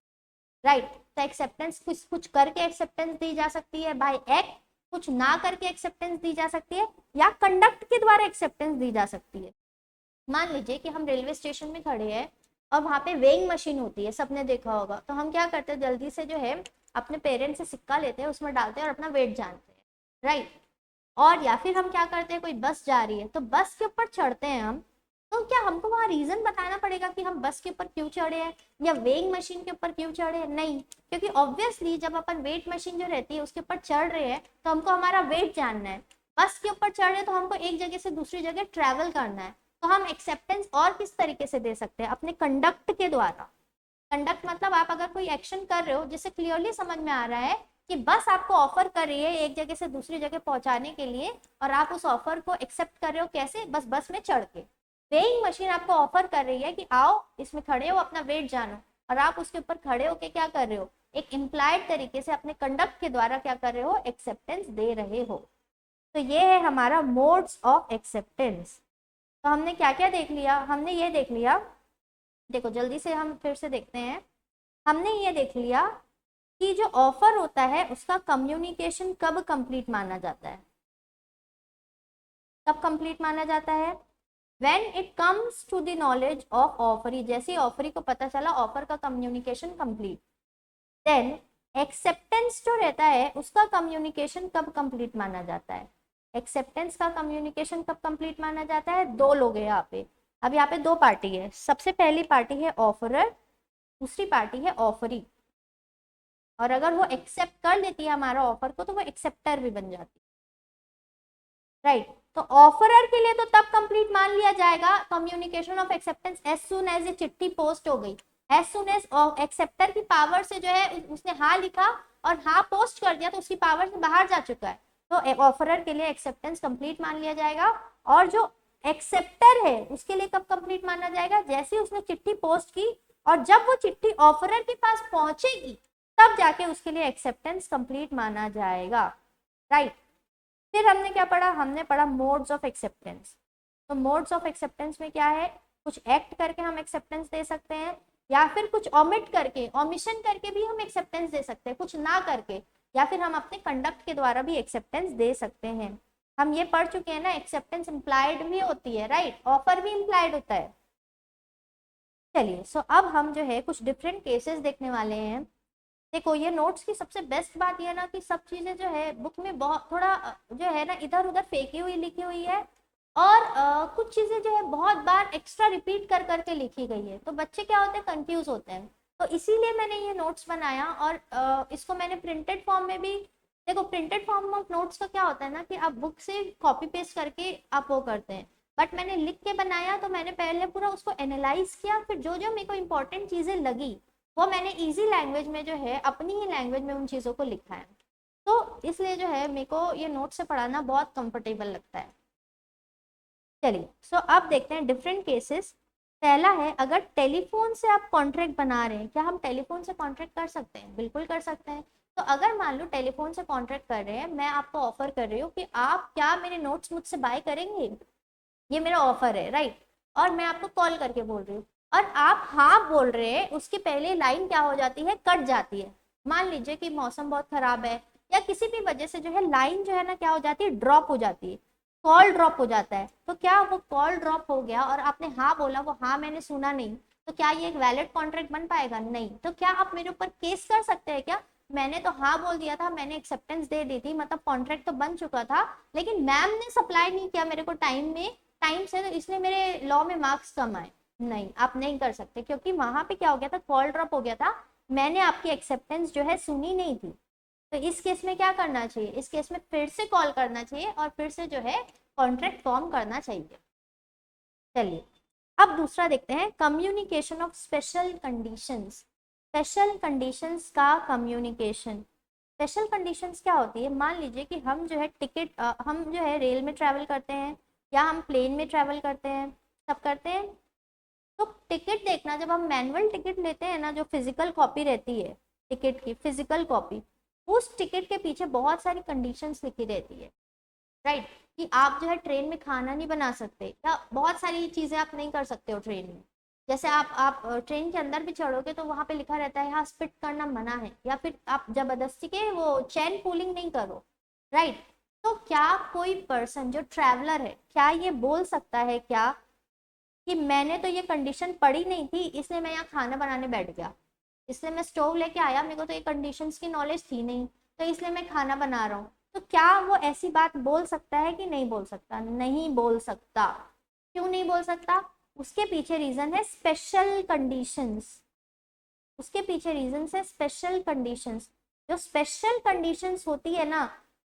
राइट। तो एक्सेप्टेंस कुछ करके एक्सेप्टेंस दी जा सकती है बाय एक्ट, कुछ ना करके एक्सेप्टेंस दी जा सकती है, या कंडक्ट के द्वारा एक्सेप्टेंस दी जा सकती है। मान लीजिए कि हम रेलवे स्टेशन में खड़े हैं और वहां पे वेइंग मशीन होती है, सबने देखा होगा। तो हम क्या करते हैं, जल्दी से जो है अपने पेरेंट्स से सिक्का लेते हैं, उसमें डालते हैं और अपना वेट जानते हैं, राइट। और या फिर हम क्या करते हैं, कोई बस जा रही है तो बस के ऊपर चढ़ते हैं हम, तो क्या हमको वहाँ रीजन बताना पड़ेगा कि हम बस के ऊपर क्यों चढ़े हैं या वेइंग मशीन के ऊपर क्यों चढ़े हैं? नहीं, क्योंकि ऑब्वियसली जब अपन वेट मशीन जो रहती है उसके ऊपर चढ़ रहे हैं तो हमको हमारा वेट जानना है। बस के ऊपर चढ़ रहे तो हमको एक जगह से दूसरी जगह ट्रेवल करना है। तो हम एक्सेप्टेंस और किस तरीके से दे सकते हैं? अपने कंडक्ट के द्वारा। कंडक्ट मतलब आप अगर कोई एक्शन कर रहे हो जिससे क्लियरली समझ में आ रहा है कि बस आपको ऑफर कर रही है एक जगह से दूसरी जगह पहुंचाने के लिए, और आप उस ऑफर को एक्सेप्ट कर रहे हो कैसे? बस में चढ़ के। वेइंग मशीन आपको ऑफर कर रही है कि आओ इसमें खड़े हो, अपना वेट जानो, और आप उसके ऊपर खड़े होके क्या कर रहे हो? एक इम्प्लाइड तरीके से अपने कंडक्ट के द्वारा क्या कर रहे हो? एक्सेप्टेंस दे रहे हो। तो ये है हमारा मोड्स ऑफ एक्सेप्टेंस। तो हमने क्या क्या देख लिया? हमने ये देख लिया, देखो जल्दी से हम फिर से देखते हैं। हमने ये देख लिया कि जो ऑफर होता है उसका कम्युनिकेशन कब कंप्लीट माना जाता है? कब कंप्लीट माना जाता है? When it comes to the knowledge of offeree, जैसे ऑफरी को पता चला ऑफर का कम्युनिकेशन कंप्लीट, देन एक्सेप्टेंस जो रहता है उसका कम्युनिकेशन कब कंप्लीट माना जाता है? एक्सेप्टेंस का कम्युनिकेशन कब कंप्लीट माना जाता है? दो लोग हैं यहाँ पे। अब यहाँ पे दो पार्टी है, सबसे पहली पार्टी है ऑफरर, दूसरी पार्टी है ऑफरी। और अगर वो एक्सेप्ट कर लेती है हमारा ऑफर को तो वो एक्सेप्टर भी बन जाती है, राइट। तो ऑफरर के लिए तो तब कंप्लीट मान लिया जाएगा communication of acceptance as soon as ये चिट्ठी पोस्ट हो गई, एज सून एज एक्सेप्टर की पावर से जो है उसने हाँ लिखा और हाँ पोस्ट कर दिया तो उसकी पावर से बाहर जा चुका है, तो ऑफरर के लिए एक्सेप्टेंस कंप्लीट मान लिया जाएगा। और जो एक्सेप्टर है उसके लिए कब कंप्लीट माना जाएगा? जैसे उसने चिट्ठी पोस्ट की और जब वो चिट्ठी ऑफरर के पास पहुंचेगी तब जाके उसके लिए एक्सेप्टेंस कंप्लीट माना जाएगा, राइट। फिर हमने क्या पढ़ा? हमने पढ़ा मोड्स ऑफ एक्सेप्टेंस। तो मोड्स ऑफ एक्सेप्टेंस में क्या है? कुछ एक्ट करके हम एक्सेप्टेंस दे सकते हैं, या फिर कुछ ओमिट करके, ओमिशन करके भी हम एक्सेप्टेंस दे सकते हैं, कुछ ना करके, या फिर हम अपने कंडक्ट के द्वारा भी एक्सेप्टेंस दे सकते हैं। हम ये पढ़ चुके हैं ना, एक्सेप्टेंस इम्प्लाइड भी होती है, राइट, ऑफर भी इम्प्लाइड होता है। चलिए, सो अब हम जो है कुछ डिफरेंट केसेस देखने वाले हैं। देखो ये नोट्स की सबसे बेस्ट बात ये ना कि सब चीजें जो है बुक में बहुत थोड़ा जो है ना इधर उधर फेंकी हुई लिखी हुई है, और कुछ चीजें जो है बहुत बार एक्स्ट्रा रिपीट कर करके लिखी गई है, तो बच्चे क्या होते हैं? कंफ्यूज होते हैं। तो इसीलिए मैंने ये नोट्स बनाया, और इसको मैंने प्रिंटेड फॉर्म में भी, देखो प्रिंटेड फॉर्म ऑफ नोट्स का क्या होता है ना कि आप बुक से कॉपी पेस्ट करके आप वो करते हैं, बट मैंने लिख के बनाया तो मैंने पहले पूरा उसको एनालाइज किया, फिर जो जो मेरे को इंपॉर्टेंट चीजें लगी वो मैंने इजी लैंग्वेज में जो है अपनी ही लैंग्वेज में उन चीज़ों को लिखा है। तो इसलिए जो है मेरे को ये नोट से पढ़ाना बहुत कंफर्टेबल लगता है। चलिए, सो अब देखते हैं डिफरेंट केसेस। पहला है, अगर टेलीफोन से आप कॉन्ट्रैक्ट बना रहे हैं, क्या हम टेलीफोन से कॉन्ट्रैक्ट कर सकते हैं? बिल्कुल कर सकते हैं। तो अगर मान लो टेलीफोन से कॉन्ट्रैक्ट कर रहे हैं, मैं आपको ऑफर कर रही हूँ कि आप क्या मेरे नोट्स मुझसे बाय करेंगे, ये मेरा ऑफर है, राइट। और मैं आपको कॉल करके बोल रही हूँ और आप हाँ बोल रहे हैं, उसके पहले लाइन क्या हो जाती है? कट जाती है। मान लीजिए कि मौसम बहुत खराब है या किसी भी वजह से जो है लाइन जो है ना क्या हो जाती है? ड्रॉप हो जाती है, कॉल ड्रॉप हो जाता है। तो क्या वो कॉल ड्रॉप हो गया और आपने हाँ बोला, वो हाँ मैंने सुना नहीं, तो क्या ये एक वैलिड कॉन्ट्रैक्ट बन पाएगा? नहीं। तो क्या आप मेरे ऊपर केस कर सकते हैं क्या? मैंने तो हाँ बोल दिया था, मैंने एक्सेप्टेंस दे दी थी, मतलब कॉन्ट्रैक्ट तो बन चुका था, लेकिन मैम ने सप्लाई नहीं किया मेरे को टाइम से, तो इसलिए मेरे लॉ में मार्क्स कम आए। नहीं, आप नहीं कर सकते, क्योंकि वहां पे क्या हो गया था, कॉल ड्रॉप हो गया था, मैंने आपकी एक्सेप्टेंस जो है सुनी नहीं थी। तो इस केस में क्या करना चाहिए, इस केस में फिर से कॉल करना चाहिए और फिर से जो है कॉन्ट्रैक्ट फॉर्म करना चाहिए। चलिए अब दूसरा देखते हैं, communication of special conditions. Special conditions का कम्युनिकेशन। स्पेशल कंडीशंस क्या होती है, मान लीजिए कि हम जो है हम जो है रेल में ट्रैवल करते हैं या हम प्लेन में ट्रैवल करते हैं, सब करते हैं। तो टिकट देखना, जब हम मैनुअल टिकट लेते हैं ना, जो फिजिकल कॉपी रहती है टिकट की, फिजिकल कॉपी, उस टिकट के पीछे बहुत सारी कंडीशंस लिखी रहती है, राइट। कि आप जो है ट्रेन में खाना नहीं बना सकते, या बहुत सारी चीजें आप नहीं कर सकते हो ट्रेन में। जैसे आप ट्रेन के अंदर भी चढ़ोगे तो वहां पे लिखा रहता है यहाँ स्पिट करना मना है, या फिर आप जबरदस्ती के वो चैन पुलिंग नहीं करो, राइट। तो क्या कोई पर्सन जो ट्रैवलर है, क्या ये बोल सकता है क्या कि मैंने तो ये कंडीशन पढ़ी नहीं थी इसलिए मैं यहाँ खाना बनाने बैठ गया, इसलिए मैं स्टोव लेके आया, मेरे को तो ये कंडीशंस की नॉलेज थी नहीं, तो इसलिए मैं खाना बना रहा हूँ। तो क्या वो ऐसी बात बोल सकता है कि नहीं बोल सकता? नहीं बोल सकता। क्यों नहीं बोल सकता? उसके पीछे रीजन है स्पेशल कंडीशंस। उसके पीछे रीजन है स्पेशल कंडीशंस। जो स्पेशल कंडीशंस होती है ना,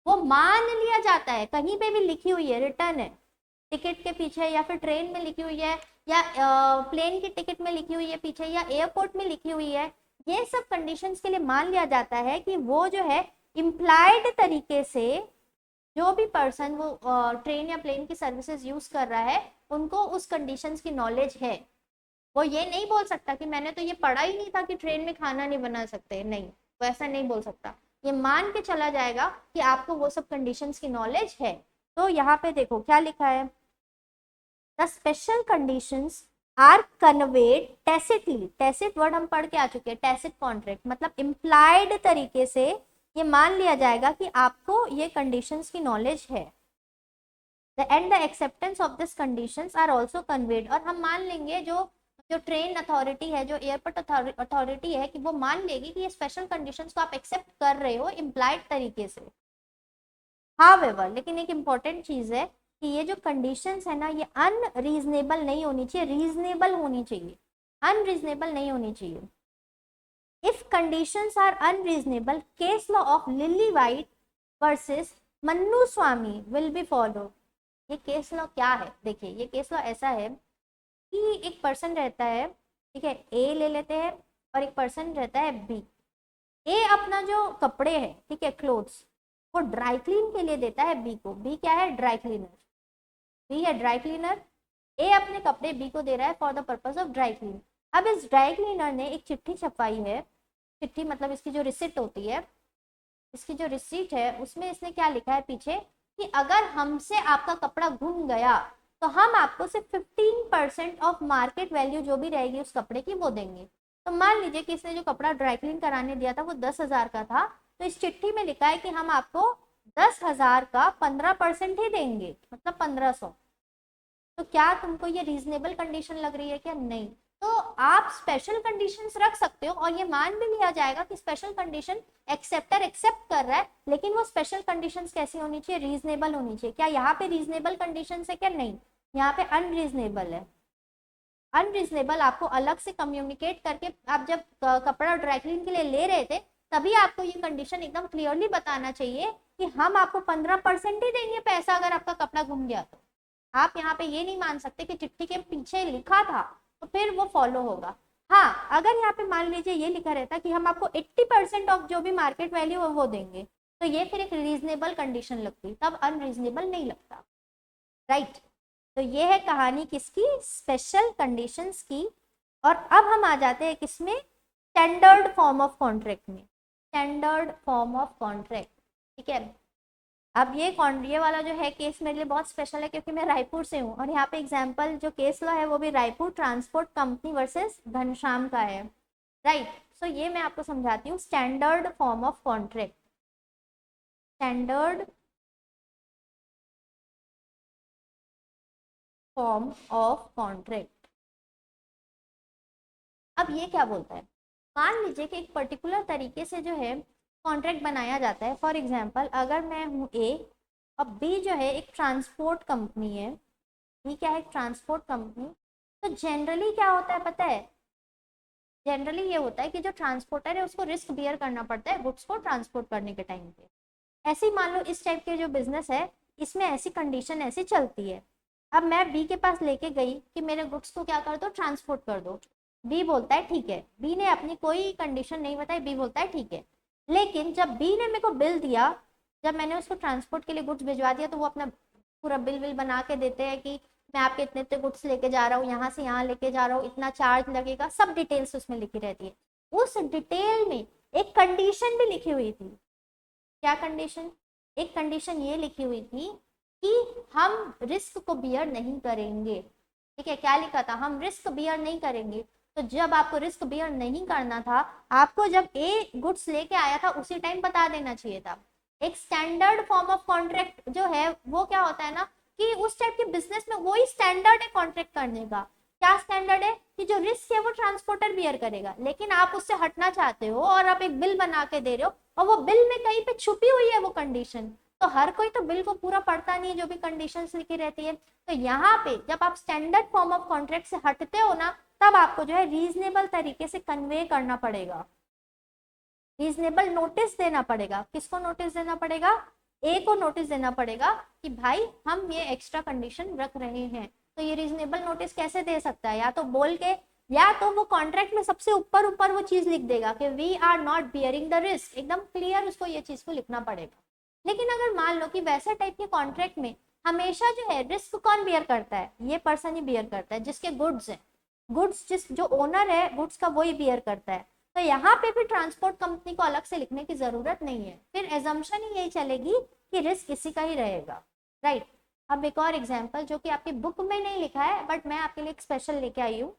वो मान लिया जाता है, कहीं पे भी लिखी हुई है, रिटर्न है टिकट के पीछे, या फिर ट्रेन में लिखी हुई है, या प्लेन की टिकट में लिखी हुई है पीछे, या एयरपोर्ट में लिखी हुई है, ये सब कंडीशंस के लिए मान लिया जाता है कि वो जो है इम्प्लाइड तरीके से, जो भी पर्सन वो ट्रेन या प्लेन की सर्विसेज यूज कर रहा है, उनको उस कंडीशंस की नॉलेज है। वो ये नहीं बोल सकता कि मैंने तो ये पढ़ा ही नहीं था कि ट्रेन में खाना नहीं बना सकते, नहीं, वो ऐसा नहीं बोल सकता। ये मान के चला जाएगा कि आपको वो सब कंडीशंस की नॉलेज है। तो यहाँ पे देखो क्या लिखा है, the special conditions are conveyed tacitly. Tacit word हम पढ़ के आ चुके हैं, टैसिट कॉन्ट्रैक्ट मतलब इम्प्लाइड तरीके से ये मान लिया जाएगा कि आपको ये कंडीशंस की नॉलेज है। And the acceptance of this conditions are also conveyed, और हम मान लेंगे, जो जो ट्रेन अथॉरिटी है, जो एयरपोर्ट अथॉरिटी है, कि वो मान लेगी कि ये स्पेशल कंडीशंस को आप एक्सेप्ट कर रहे हो इम्प्लाइड तरीके से। हाउएवर, लेकिन एक इम्पॉर्टेंट चीज है कि ये जो कंडीशंस है ना, ये अनरीजनेबल नहीं होनी चाहिए, रीजनेबल होनी चाहिए, अनरीजनेबल नहीं होनी चाहिए। If conditions are unreasonable, case law of Lily White versus Munuswami will be follow. ये केस लॉ क्या है, देखिए ये केस लॉ ऐसा है कि एक पर्सन रहता है, ठीक है, ए ले लेते हैं, और एक पर्सन रहता है बी। ए अपना जो कपड़े है, ठीक है, क्लोथ्स, वो ड्राई क्लीन के लिए देता है बी को। बी क्या है? Dry cleaner. बी है ड्राई क्लीनर, ए अपने कपड़े बी को दे रहा है for the purpose of dry clean. अब इस ड्राई क्लीनर ने एक चिट्ठी छपवाई है, चिट्ठी मतलब इसकी जो रिसिप्ट होती है, इसकी जो रिसीट है, उसमें इसने क्या लिखा है पीछे कि अगर हमसे आपका कपड़ा गुम गया तो हम आपको सिर्फ 15% ऑफ मार्केट वैल्यू जो भी रहेगी उस कपड़े की वो देंगे। तो मान लीजिए कि इसने जो कपड़ा ड्राई क्लीन कराने दिया था वो 10,000 का था, तो इस चिट्ठी में लिखा है कि हम आपको 10,000 का 15% ही देंगे, मतलब 1,500। तो क्या तुमको ये रीजनेबल कंडीशन लग रही है क्या? नहीं। तो आप स्पेशल कंडीशंस रख सकते हो और ये मान भी लिया जाएगा कि स्पेशल कंडीशन एक्सेप्टर एक्सेप्ट कर रहा है, लेकिन वो स्पेशल कंडीशंस कैसी होनी चाहिए? रीजनेबल होनी चाहिए। क्या यहाँ पे रीजनेबल कंडीशन है क्या? नहीं, यहाँ पे अनरीजनेबल है। अनरीजनेबल आपको अलग से कम्युनिकेट करके, आप जब कपड़ा ड्राई क्लीन के लिए ले रहे थे तभी आपको ये कंडीशन एकदम क्लियरली बताना चाहिए कि हम आपको 15% ही देंगे पैसा अगर आपका कपड़ा गुम गया तो। आप यहाँ पे ये नहीं मान सकते कि चिट्ठी के पीछे लिखा था तो फिर वो फॉलो होगा। हाँ, अगर यहाँ पे मान लीजिए ये लिखा रहता कि हम आपको 80% ऑफ जो भी मार्केट वैल्यू है वो देंगे, तो ये फिर एक रीजनेबल कंडीशन लगती, तब अनरीजनेबल नहीं लगता, राइट। तो ये है कहानी किसकी? स्पेशल कंडीशंस की। और अब हम आ जाते हैं किसमें? स्टैंडर्ड फॉर्म ऑफ कॉन्ट्रैक्ट में। स्टैंडर्ड फॉर्म ऑफ कॉन्ट्रैक्ट, ठीक है। अब ये वाला जो है केस मेरे लिए बहुत स्पेशल है क्योंकि मैं रायपुर से हूँ, और यहाँ पे एग्जाम्पल जो केस लॉ है वो भी Raipur transport company versus Ghanshyam का है, राइट। सो ये मैं आपको समझाती हूँ, standard form of contract. Standard form of contract. अब ये क्या बोलता है? मान लीजिए कि एक पर्टिकुलर तरीके से जो है कॉन्ट्रैक्ट बनाया जाता है। फॉर एग्जांपल अगर मैं हूँ ए और बी जो है एक ट्रांसपोर्ट कंपनी है, बी क्या है, एक ट्रांसपोर्ट कंपनी। तो जनरली क्या होता है पता है, जनरली ये होता है कि जो ट्रांसपोर्टर है उसको रिस्क बियर करना पड़ता है गुड्स को ट्रांसपोर्ट करने के टाइम पे। ऐसे ही मान लो इस टाइप के जो बिजनेस है इसमें ऐसी कंडीशन ऐसी चलती है। अब मैं बी के पास लेके गई कि मेरे गुड्स को क्या कर दो, ट्रांसपोर्ट कर दो। बी बोलता है ठीक है, बी ने अपनी कोई कंडीशन नहीं बताई, बी बोलता है ठीक है। लेकिन जब बी ने मेरे को बिल दिया, जब मैंने उसको ट्रांसपोर्ट के लिए गुड्स भिजवा दिया, तो वो अपना पूरा बिल विल बना के देते हैं कि मैं आपके इतने इतने गुड्स लेके जा रहा हूँ, यहाँ से यहाँ लेके जा रहा हूँ, इतना चार्ज लगेगा, सब डिटेल्स उसमें लिखी रहती है। उस डिटेल में एक कंडीशन भी लिखी हुई थी। क्या कंडीशन, एक कंडीशन ये लिखी हुई थी कि हम रिस्क को बियर नहीं करेंगे। ठीक है, क्या लिखा था, हम रिस्क बियर नहीं करेंगे। तो जब आपको रिस्क बियर नहीं करना था, आपको जब ए गुड्स लेके आया था उसी टाइम बता देना चाहिए था। एक स्टैंडर्ड फॉर्म ऑफ कॉन्ट्रैक्ट जो है वो क्या होता है ना, कि उस टाइप के बिजनेस में वही स्टैंडर्ड है कॉन्ट्रैक्ट करने का। क्या स्टैंडर्ड है कि जो रिस्क है वो ट्रांसपोर्टर बियर करेगा, लेकिन आप उससे हटना चाहते हो और आप एक बिल बना के दे रहे हो और वो बिल में कहीं पे छुपी हुई है वो कंडीशन। तो हर कोई तो बिल को पूरा पढ़ता नहीं है, जो भी कंडीशंस लिखी रहती है। तो यहाँ पे जब आप स्टैंडर्ड फॉर्म ऑफ कॉन्ट्रैक्ट से हटते हो ना, तब आपको जो है रीजनेबल तरीके से कन्वे करना पड़ेगा, रीजनेबल नोटिस देना पड़ेगा। किसको नोटिस देना पड़ेगा, ए को नोटिस देना पड़ेगा कि भाई हम ये एक्स्ट्रा कंडीशन रख रहे हैं। तो ये रीजनेबल नोटिस कैसे दे सकता है, या तो बोल के, या तो वो कॉन्ट्रैक्ट में सबसे ऊपर ऊपर वो चीज लिख देगा कि we are not bearing the risk, एकदम क्लियर उसको ये चीज को लिखना पड़ेगा। लेकिन अगर मान लो कि वैसे टाइप के कॉन्ट्रैक्ट में हमेशा जो है रिस्क कौन बियर करता है, ये पर्सन ही बियर करता है जिसके गुड्स है, गुड्स जिस जो ओनर है गुड्स का वही बियर करता है। तो यहाँ पे भी ट्रांसपोर्ट कंपनी को अलग से लिखने की जरूरत नहीं है, फिर एजम्पशन ही यही चलेगी कि रिस्क इसी का ही रहेगा, राइट। अब एक और एग्जांपल जो कि आपकी बुक में नहीं लिखा है बट मैं आपके लिए एक स्पेशल लेके आई हूँ।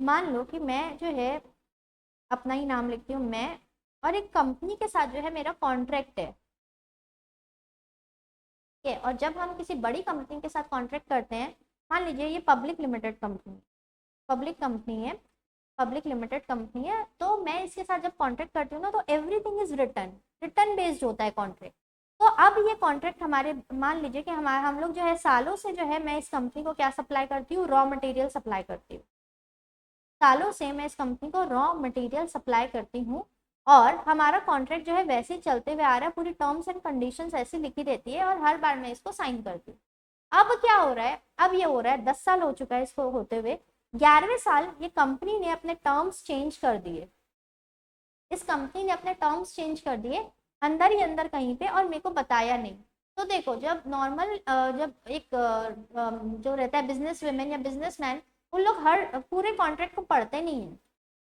मान लो कि मैं जो है अपना ही नाम लिखती हूँ मैं, और एक कंपनी के साथ जो है मेरा कॉन्ट्रैक्ट है। ठीक है, और जब हम किसी बड़ी कंपनी के साथ कॉन्ट्रैक्ट करते हैं, मान लीजिए ये public limited company, public company है, पब्लिक लिमिटेड कंपनी है, तो मैं इसके साथ जब कॉन्ट्रैक्ट करती हूँ ना, तो everything is return, return based होता है कॉन्ट्रैक्ट। तो अब ये कॉन्ट्रैक्ट हमारे, मान लीजिए कि हमारे हम लोग जो है सालों से जो है मैं इस कंपनी को क्या सप्लाई करती हूँ, रॉ मटेरियल सप्लाई करती हूँ। सालों से मैं इस कंपनी को रॉ मटेरियल सप्लाई करती हूँ, और हमारा कॉन्ट्रैक्ट जो है वैसे चलते हुए आ रहा है, पूरी टर्म्स एंड कंडीशंस ऐसी लिखी रहती है और हर बार मैं इसको साइन करती हूँ। अब क्या हो रहा है, अब ये हो रहा है 10 साल हो चुका है इसको होते हुए, 11वें साल ये कंपनी ने अपने टर्म्स चेंज कर दिए, इस कंपनी ने अपने टर्म्स चेंज कर दिए अंदर ही अंदर कहीं पे, और मेरे को बताया नहीं। तो देखो, जब नॉर्मल जब एक जो रहता है बिजनेस वुमेन या बिजनेसमैन, उन लोग हर पूरे कॉन्ट्रैक्ट को पढ़ते नहीं है।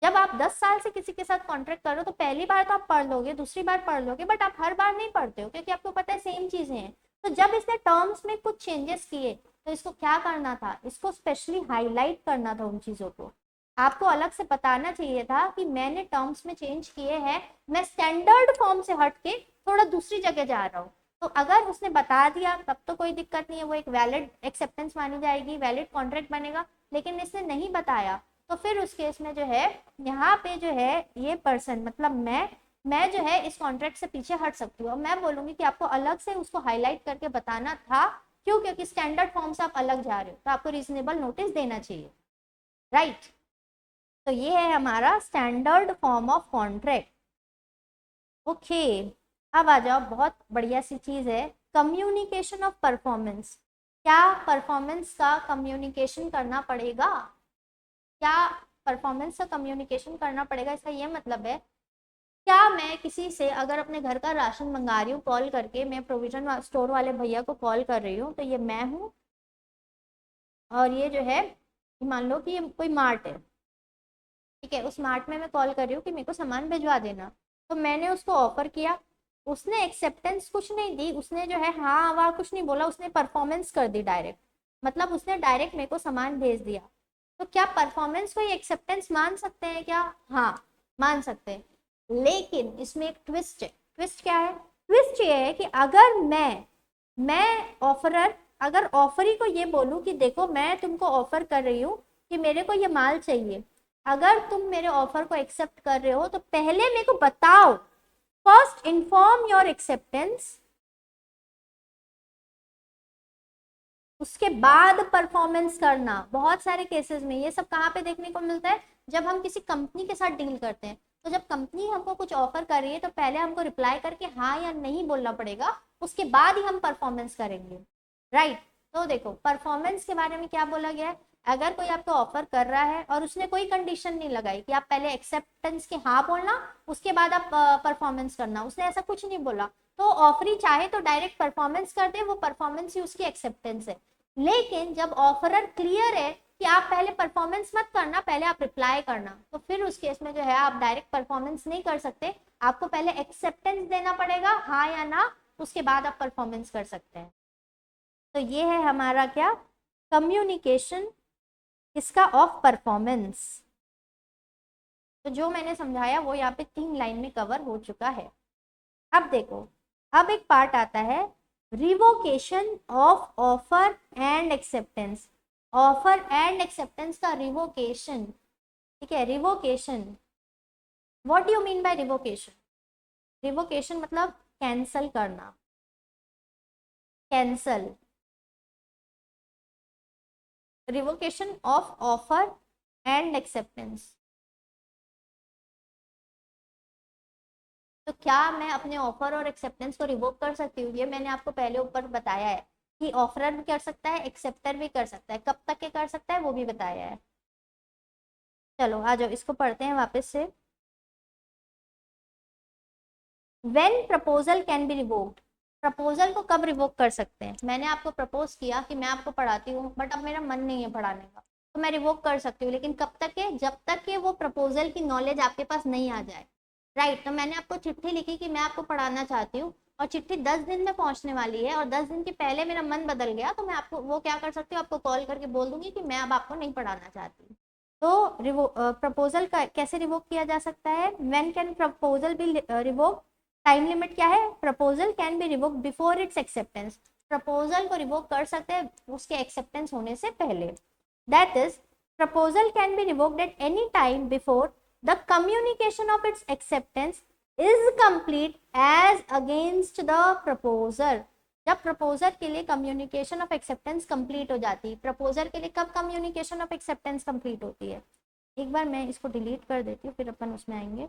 जब आप 10 साल से किसी के साथ कॉन्ट्रैक्ट करो तो पहली बार तो आप पढ़ लोगे, दूसरी बार पढ़ लोगे, बट आप हर बार नहीं पढ़ते हो क्योंकि आपको पता है सेम चीजें हैं। तो जब इसने टर्म्स में कुछ चेंजेस किए, तो इसको क्या करना था, इसको स्पेशली हाईलाइट करना था उन चीजों को। आपको अलग से बताना चाहिए था कि मैंने टर्म्स में चेंज किए हैं, मैं स्टैंडर्ड फॉर्म से हट के थोड़ा दूसरी जगह जा रहा हूँ। तो अगर उसने बता दिया तब तो कोई दिक्कत नहीं है, वो एक वैलिड एक्सेप्टेंस मानी जाएगी, वैलिड कॉन्ट्रैक्ट बनेगा। लेकिन इसने नहीं बताया, तो फिर उस केस में जो है यहाँ पे जो है ये पर्सन, मतलब मैं जो है इस कॉन्ट्रैक्ट से पीछे हट सकती हूँ। मैं बोलूंगी कि आपको अलग से उसको हाईलाइट करके बताना था। क्यों, क्योंकि स्टैंडर्ड फॉर्म से आप अलग जा रहे हो, तो आपको रीजनेबल नोटिस देना चाहिए, राइट। तो ये है हमारा standard form of contract. Okay, अब आ जाओ, बहुत बढ़िया सी चीज है, कम्युनिकेशन ऑफ परफॉर्मेंस। क्या परफॉर्मेंस का कम्युनिकेशन करना पड़ेगा, क्या परफॉर्मेंस का कम्युनिकेशन करना पड़ेगा, इसका ये मतलब है, क्या मैं किसी से अगर अपने घर का राशन मंगा रही हूँ कॉल करके, मैं प्रोविजन स्टोर वाले भैया को कॉल कर रही हूँ, तो ये मैं हूँ, और ये जो है मान लो कि ये कोई मार्ट है, ठीक है, उस मार्ट में मैं कॉल कर रही हूँ कि मेरे को सामान भिजवा देना। तो मैंने उसको ऑफर किया, उसने एक्सेप्टेंस कुछ नहीं दी, उसने जो है हाँ वाह कुछ नहीं बोला, उसने परफॉर्मेंस कर दी डायरेक्ट, मतलब उसने डायरेक्ट मेरे को सामान भेज दिया। तो क्या परफॉर्मेंस को ही एक्सेप्टेंस मान सकते हैं क्या, हाँ मान सकते हैं। लेकिन इसमें एक ट्विस्ट है। ट्विस्ट क्या है, ट्विस्ट ये है कि अगर मैं ऑफरर, अगर ऑफरी को ये बोलूं कि देखो मैं तुमको ऑफर कर रही हूँ कि मेरे को ये माल चाहिए, अगर तुम मेरे ऑफर को एक्सेप्ट कर रहे हो तो पहले मेरे को बताओ, फर्स्ट इन्फॉर्म योर एक्सेप्टेंस, उसके बाद परफॉर्मेंस करना। बहुत सारे केसेस में ये सब कहाँ पे देखने को मिलता है, जब हम किसी कंपनी के साथ डील करते हैं। तो जब कंपनी हमको कुछ ऑफर कर रही है तो पहले हमको रिप्लाई करके हाँ या नहीं बोलना पड़ेगा, उसके बाद ही हम परफॉर्मेंस करेंगे, राइट। तो देखो परफॉर्मेंस के बारे में क्या बोला गया है, अगर कोई आपको ऑफर कर रहा है और उसने कोई कंडीशन नहीं लगाई कि आप पहले एक्सेप्टेंस के हाँ बोलना उसके बाद आप परफॉर्मेंस करना, उसने ऐसा कुछ नहीं बोला, तो ऑफरी चाहे तो डायरेक्ट परफॉर्मेंस कर दे, वो परफॉर्मेंस ही उसकी एक्सेप्टेंस है। लेकिन जब ऑफरर क्लियर है कि आप पहले परफॉर्मेंस मत करना, पहले आप रिप्लाई करना, तो फिर उस केस में जो है आप डायरेक्ट परफॉर्मेंस नहीं कर सकते, आपको पहले एक्सेप्टेंस देना पड़ेगा हाँ या ना, उसके बाद आप परफॉर्मेंस कर सकते हैं। तो ये है हमारा क्या, कम्युनिकेशन इसका ऑफ परफॉर्मेंस। तो जो मैंने समझाया वो यहाँ पे 3 लाइन में कवर हो चुका है। अब देखो, अब एक पार्ट आता है revocation of offer and acceptance. Offer and acceptance का रिवोकेशन, ठीक है, revocation, what do you mean by revocation? Revocation मतलब कैंसल करना, cancel, revocation of offer and acceptance. तो क्या मैं अपने ऑफर और एक्सेप्टेंस को रिवोक कर सकती हूँ? ये मैंने आपको पहले ऊपर बताया है कि ऑफरर भी कर सकता है, एक्सेप्टर भी कर सकता है, कब तक के कर सकता है वो भी बताया है। चलो आ जाओ इसको पढ़ते हैं वापस से। When proposal can be revoked, proposal को कब रिवोक कर सकते हैं? मैंने आपको प्रपोज किया कि मैं आपको पढ़ाती हूँ बट अब मेरा मन नहीं है पढ़ाने का, तो मैं रिवोक कर सकती हूँ, लेकिन कब तक है? जब तक के वो प्रपोजल की नॉलेज आपके पास नहीं आ जाए, राइट। तो मैंने आपको चिट्ठी लिखी कि मैं आपको पढ़ाना चाहती हूँ और चिट्ठी 10 दिन में पहुंचने वाली है और 10 दिन के पहले मेरा मन बदल गया, तो मैं आपको वो क्या कर सकती हूँ, आपको कॉल करके बोल दूंगी कि मैं अब आपको नहीं पढ़ाना चाहती। तो प्रपोजल का कैसे रिवोक किया जा सकता है? When can proposal be revoke? Time limit क्या है? Proposal can be revoke before its acceptance. Proposal को रिवोक कर सकते हैं उसके एक्सेप्टेंस होने से पहले। That is proposal can be revoked at any time before the communication of its acceptance is complete as against the proposer. जब proposer के लिए कम्युनिकेशन ऑफ एक्सेप्टेंस कंप्लीट हो जाती है, प्रपोजर के लिए कब कम्युनिकेशन ऑफ एक्सेप्टेंस कंप्लीट होती है? एक बार मैं इसको डिलीट कर देती हूँ फिर अपन उसमें आएंगे।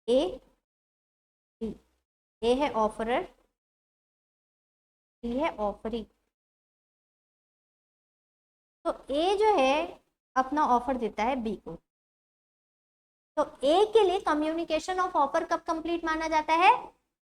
ए, बी, ए है ऑफरर, बी है ऑफरी। तो ए जो है अपना ऑफर देता है बी को, तो ए के लिए कम्युनिकेशन ऑफ ऑफर कब कंप्लीट माना जाता है?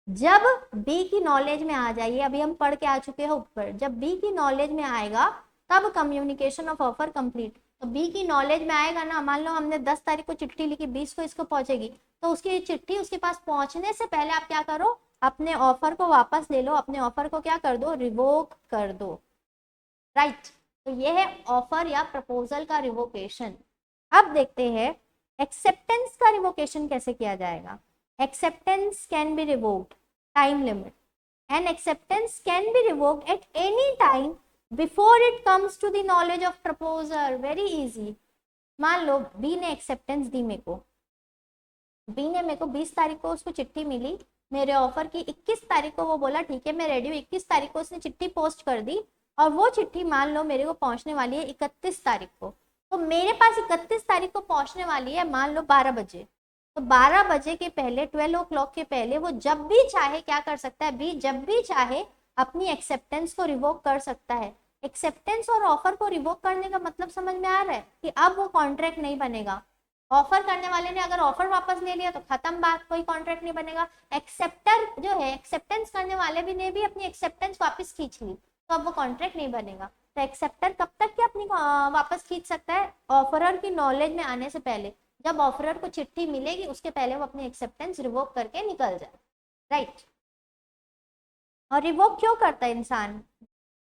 जब बी की नॉलेज में आ जाइए, अभी हम पढ़ के आ चुके हैं ऊपर, जब बी की नॉलेज में आएगा तब कम्युनिकेशन ऑफ ऑफर कंप्लीट। तो बी की नॉलेज में आएगा ना, मान लो हमने 10 तारीख को चिट्ठी लिखी, 20 को इसको पहुंचेगी, तो उसकी चिट्ठी उसके पास पहुंचने से पहले आप क्या करो, अपने ऑफर को वापस ले लो, अपने ऑफर को क्या कर दो, रिवोक कर दो, राइट। तो ये है ऑफर या प्रपोजल का रिवोकेशन। अब देखते हैं एक्सेप्टेंस का रिवोकेशन कैसे किया जाएगा। Acceptance can be revoked, time limit, and acceptance can be revoked at any time before it comes to the knowledge of proposer. Very easy. मान लो बी ने एक्सेप्टेंस दी मेरे को, बी ने मेरे को 20 तारीख को उसको चिट्ठी मिली मेरे ऑफर की, 21 तारीख को वो बोला ठीक है मैं रेडी हूँ, 21 तारीख को उसने चिट्ठी पोस्ट कर दी और वो चिट्ठी मान लो मेरे को पहुंचने वाली है 31 तारीख को। तो मेरे पास 31 तारीख को पहुंचने वाली है मान लो 12 बजे, तो 12 बजे के पहले 12 o'clock के पहले वो जब भी चाहे क्या कर सकता है, बी जब भी चाहे अपनी एक्सेप्टेंस को रिवोक कर सकता है। एक्सेप्टेंस और ऑफर को रिवोक करने का मतलब समझ में आ रहा है कि अब वो कॉन्ट्रैक्ट नहीं बनेगा। ऑफर करने वाले ने अगर ऑफर वापस ले लिया तो खत्म बात, कोई कॉन्ट्रैक्ट नहीं बनेगा। एक्सेप्टर जो है, एक्सेप्टेंस करने वाले भी ने भी अपनी एक्सेप्टेंस वापस खींच ली, तो अब वो कॉन्ट्रैक्ट नहीं बनेगा। तो एक्सेप्टर कब तक के अपनी वापस खींच सकता है? ऑफरर की नॉलेज में आने से पहले, जब ऑफरर को चिट्ठी मिलेगी उसके पहले वो अपनी एक्सेप्टेंस रिवोक करके निकल जाए, राइट। और रिवोक क्यों करता है इंसान?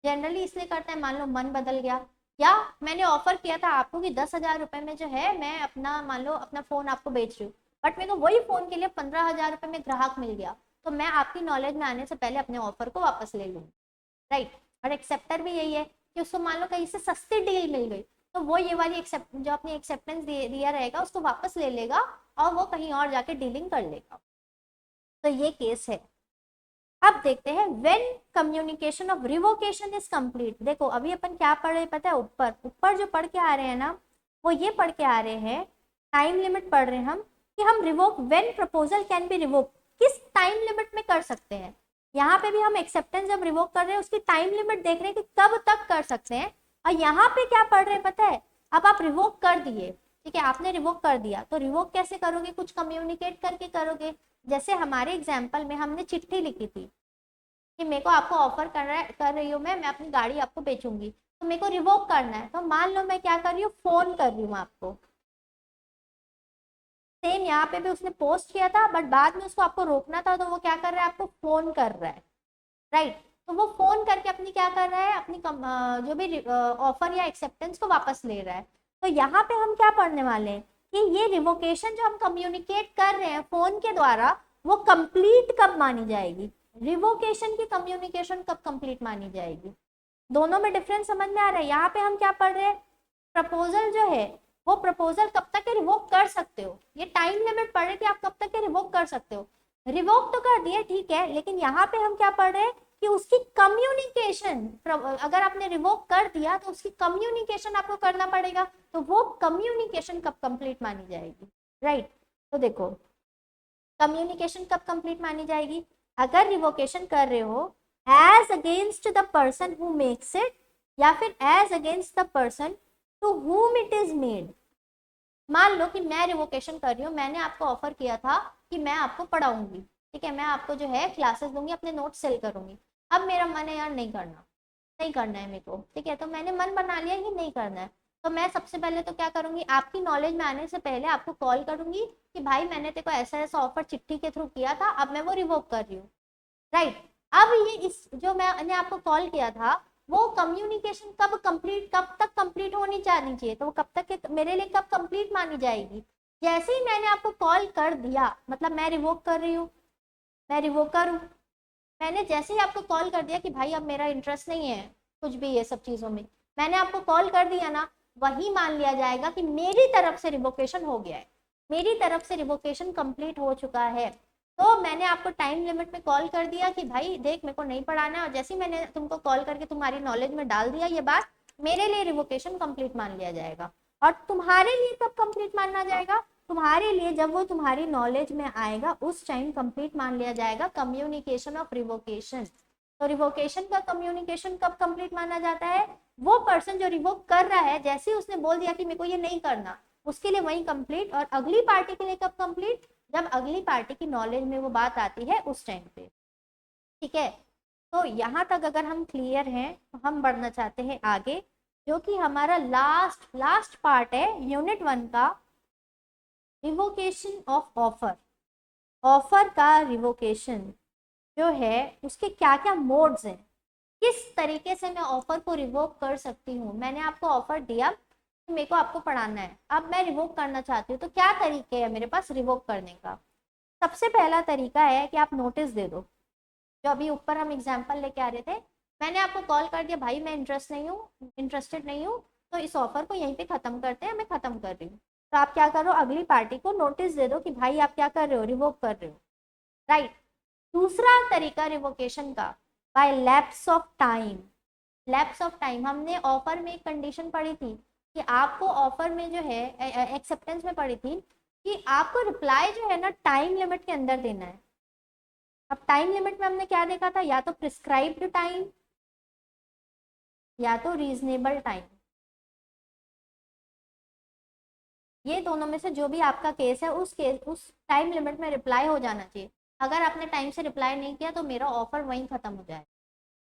जनरली इसलिए करता है, मान लो मन बदल गया, या मैंने ऑफर किया था आपको कि 10,000 रुपए में जो है मैं अपना मान लो अपना फोन आपको बेच रही हूँ, बट मेरे को वही फोन के लिए 15,000 रुपए में ग्राहक मिल गया, तो मैं आपकी नॉलेज में आने से पहले अपने ऑफर को वापस ले लूँगी, राइट। और एक्सेप्टर भी यही है कि उसको मान लो कहीं से सस्ती डील मिल गई तो वो ये वाली जो अपनी एक्सेप्टेंस दिया रहेगा उसको वापस ले लेगा और वो कहीं और जाके डीलिंग कर लेगा। तो ये केस है। अब देखते हैं when communication of revocation is complete. देखो अभी अपन क्या पढ़ रहे पता है, ऊपर ऊपर जो पढ़ के आ रहे हैं ना वो ये पढ़ के आ रहे हैं, टाइम लिमिट पढ़ रहे हैं हम कि हम revoke when proposal can be revoke, किस टाइम लिमिट में कर सकते हैं। यहाँ पे भी हम एक्सेप्टेंस जब रिवोक कर रहे हैं उसकी टाइम लिमिट देख रहे हैं कि कब तक कर सकते हैं। और यहाँ पे क्या पढ़ रहे हैं पता है, अब आप रिवोक कर दिए, ठीक है, आपने रिवोक कर दिया तो रिवोक कैसे करोगे, कुछ कम्युनिकेट करके करोगे। जैसे हमारे एग्जाम्पल में हमने चिट्ठी लिखी थी कि मेरे को आपको ऑफर कर रही हूँ मैं अपनी गाड़ी आपको बेचूंगी, तो मेरे को रिवोक करना है। तो मान लो मैं क्या कर रही हूँ, फोन कर रही हूँ आपको। सेम यहाँ पे भी उसने पोस्ट किया था बट बाद में उसको आपको रोकना था तो वो क्या कर रहा है, आपको फोन कर रहा है, राइट। तो वो फोन करके अपनी क्या कर रहा है, अपनी जो भी ऑफर या एक्सेप्टेंस को वापस ले रहा है। तो यहाँ पे हम क्या पढ़ने वाले हैं कि ये रिवोकेशन जो हम कम्युनिकेट कर रहे हैं फोन के द्वारा वो कंप्लीट कब मानी जाएगी, रिवोकेशन की कम्युनिकेशन कब कंप्लीट मानी जाएगी। दोनों में डिफरेंस समझ में आ रहा है। यहाँ पे हम क्या पढ़ रहे हैं, प्रपोजल जो है वो प्रपोजल कब तक रिवोक कर सकते हो, ये टाइम लिमिट पढ़ रहे कि आप कब तक रिवोक कर सकते हो। रिवोक तो कर दिए ठीक है, लेकिन यहाँ पे हम क्या पढ़ रहे हैं कि उसकी कम्युनिकेशन, अगर आपने रिवोक कर दिया तो उसकी कम्युनिकेशन आपको करना पड़ेगा, तो वो कम्युनिकेशन कब कंप्लीट मानी जाएगी, राइट। तो देखो कम्युनिकेशन कब कंप्लीट मानी जाएगी, अगर रिवोकेशन कर रहे हो as against the person who makes it या फिर as against the person to whom it is made. मान लो कि मैं रिवोकेशन कर रही हूँ, मैंने आपको ऑफर किया था कि मैं आपको पढ़ाऊंगी, ठीक है, मैं आपको जो है क्लासेस दूंगी, अपने नोट्स सेल करूंगी। अब मेरा मन है यार नहीं करना, नहीं करना है मेरे को, ठीक है, तो मैंने मन बना लिया कि नहीं करना है। तो मैं सबसे पहले तो क्या करूंगी, आपकी नॉलेज में आने से पहले आपको कॉल करूंगी कि भाई मैंने तेरे को ऐसा ऐसा ऑफर चिट्ठी के थ्रू किया था, अब मैं वो रिवोक कर रही हूँ, राइट। अब ये इस जो मैंने आपको कॉल किया था वो कम्युनिकेशन कब तक कंप्लीट होनी चाहिए, तो वो कब तक मेरे लिए कब कंप्लीट मानी जाएगी, जैसे ही मैंने आपको कॉल कर दिया, मतलब मैं रिवोक कर रही हूँ, मैं रिवोकर हूँ, मैंने जैसे ही आपको कॉल कर दिया कि भाई अब मेरा इंटरेस्ट नहीं है कुछ भी ये सब चीज़ों में, मैंने आपको कॉल कर दिया ना, वही मान लिया जाएगा कि मेरी तरफ से रिवोकेशन हो गया है, मेरी तरफ से रिवोकेशन कंप्लीट हो चुका है। तो मैंने आपको टाइम लिमिट में कॉल कर दिया कि भाई देख मेरे को नहीं पढ़ाना है, और जैसे ही मैंने तुमको कॉल करके तुम्हारी नॉलेज में डाल दिया ये बात, मेरे लिए रिवोकेशन कंप्लीट मान लिया जाएगा। और तुम्हारे लिए कब कंप्लीट माना जाएगा, तुम्हारे लिए जब वो तुम्हारी नॉलेज में आएगा उस टाइम कंप्लीट मान लिया जाएगा कम्युनिकेशन ऑफ रिवोकेशन। तो रिवोकेशन का कम्युनिकेशन कब कंप्लीट माना जाता है, वो पर्सन जो रिवोक कर रहा है जैसे ही उसने बोल दिया कि मेरे को ये नहीं करना, उसके लिए वही कंप्लीट। और अगली पार्टी के लिए कब कंप्लीट, जब अगली पार्टी की नॉलेज में वो बात आती है उस टाइम पे, ठीक है। तो यहाँ तक अगर हम क्लियर हैं तो हम बढ़ना चाहते हैं आगे, जो कि हमारा लास्ट पार्ट है यूनिट 1 का, रिवोकेशन ऑफ ऑफर। ऑफर का रिवोकेशन जो है उसके क्या क्या मोड्स हैं, किस तरीके से मैं ऑफर को रिवोक कर सकती हूँ। मैंने आपको ऑफर दिया कि मेरे को आपको पढ़ाना है, अब मैं रिवोक करना चाहती हूँ, तो क्या तरीके हैं मेरे पास रिवोक करने का। सबसे पहला तरीका है कि आप नोटिस दे दो, जो अभी ऊपर हम एग्जाम्पल लेके आ रहे थे, मैंने आपको कॉल कर दिया भाई मैं इंटरेस्टेड नहीं हूँ, तो इस ऑफर को यहीं पे खत्म करते हैं, मैं खत्म कर रही हूँ। तो आप क्या करो, अगली पार्टी को नोटिस दे दो कि भाई आप क्या कर रहे हो, रिवोक कर रहे हो, राइट। दूसरा तरीका रिवोकेशन का, by lapse of time. Lapse of time, हमने ऑफर में एक कंडीशन पढ़ी थी कि आपको ऑफर में जो है एक्सेप्टेंस में पढ़ी थी कि आपको रिप्लाई जो है ना टाइम लिमिट के अंदर देना है। अब टाइम लिमिट में हमने क्या देखा था, या तो प्रिस्क्राइब्ड टाइम या तो रीजनेबल टाइम, ये दोनों में से जो भी आपका केस है उस टाइम लिमिट में रिप्लाई हो जाना चाहिए। अगर आपने टाइम से रिप्लाई नहीं किया तो मेरा ऑफर वहीं खत्म हो जाएगा।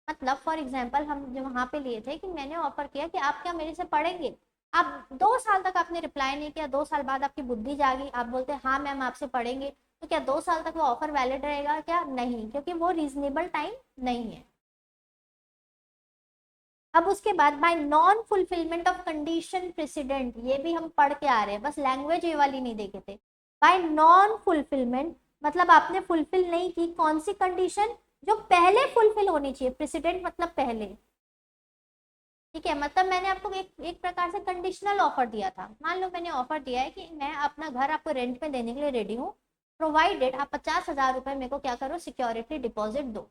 मतलब फॉर एग्जाम्पल हम जो वहाँ पे लिए थे कि मैंने ऑफर किया कि आप क्या मेरे से पढ़ेंगे, आप 2 साल तक आपने रिप्लाई नहीं किया, 2 साल बाद आपकी बुद्धि जागी, आप बोलते हैं हाँ मैम आपसे पढ़ेंगे, तो क्या 2 साल तक वो ऑफर वैलिड रहेगा क्या, नहीं, क्योंकि वो रीजनेबल टाइम नहीं है। अब उसके बाद bye non fulfilment of condition president, ये भी हम पढ़ के आ रहे हैं, बस लैंग्वेज ये वाली नहीं देखे थे। बाय नॉन फुलफिलमेंट मतलब आपने फुलफिल नहीं की कौन सी कंडीशन, जो पहले फुलफिल होनी चाहिए, प्रेसिडेंट मतलब पहले, ठीक है। मतलब मैंने आपको एक प्रकार से कंडीशनल ऑफर दिया था। मान लो मैंने ऑफर दिया है कि मैं अपना घर आपको रेंट में देने के लिए रेडी हूँ, प्रोवाइडेड आप 50,000 रुपये मेरे को क्या करो, सिक्योरिटी डिपॉजिट दो,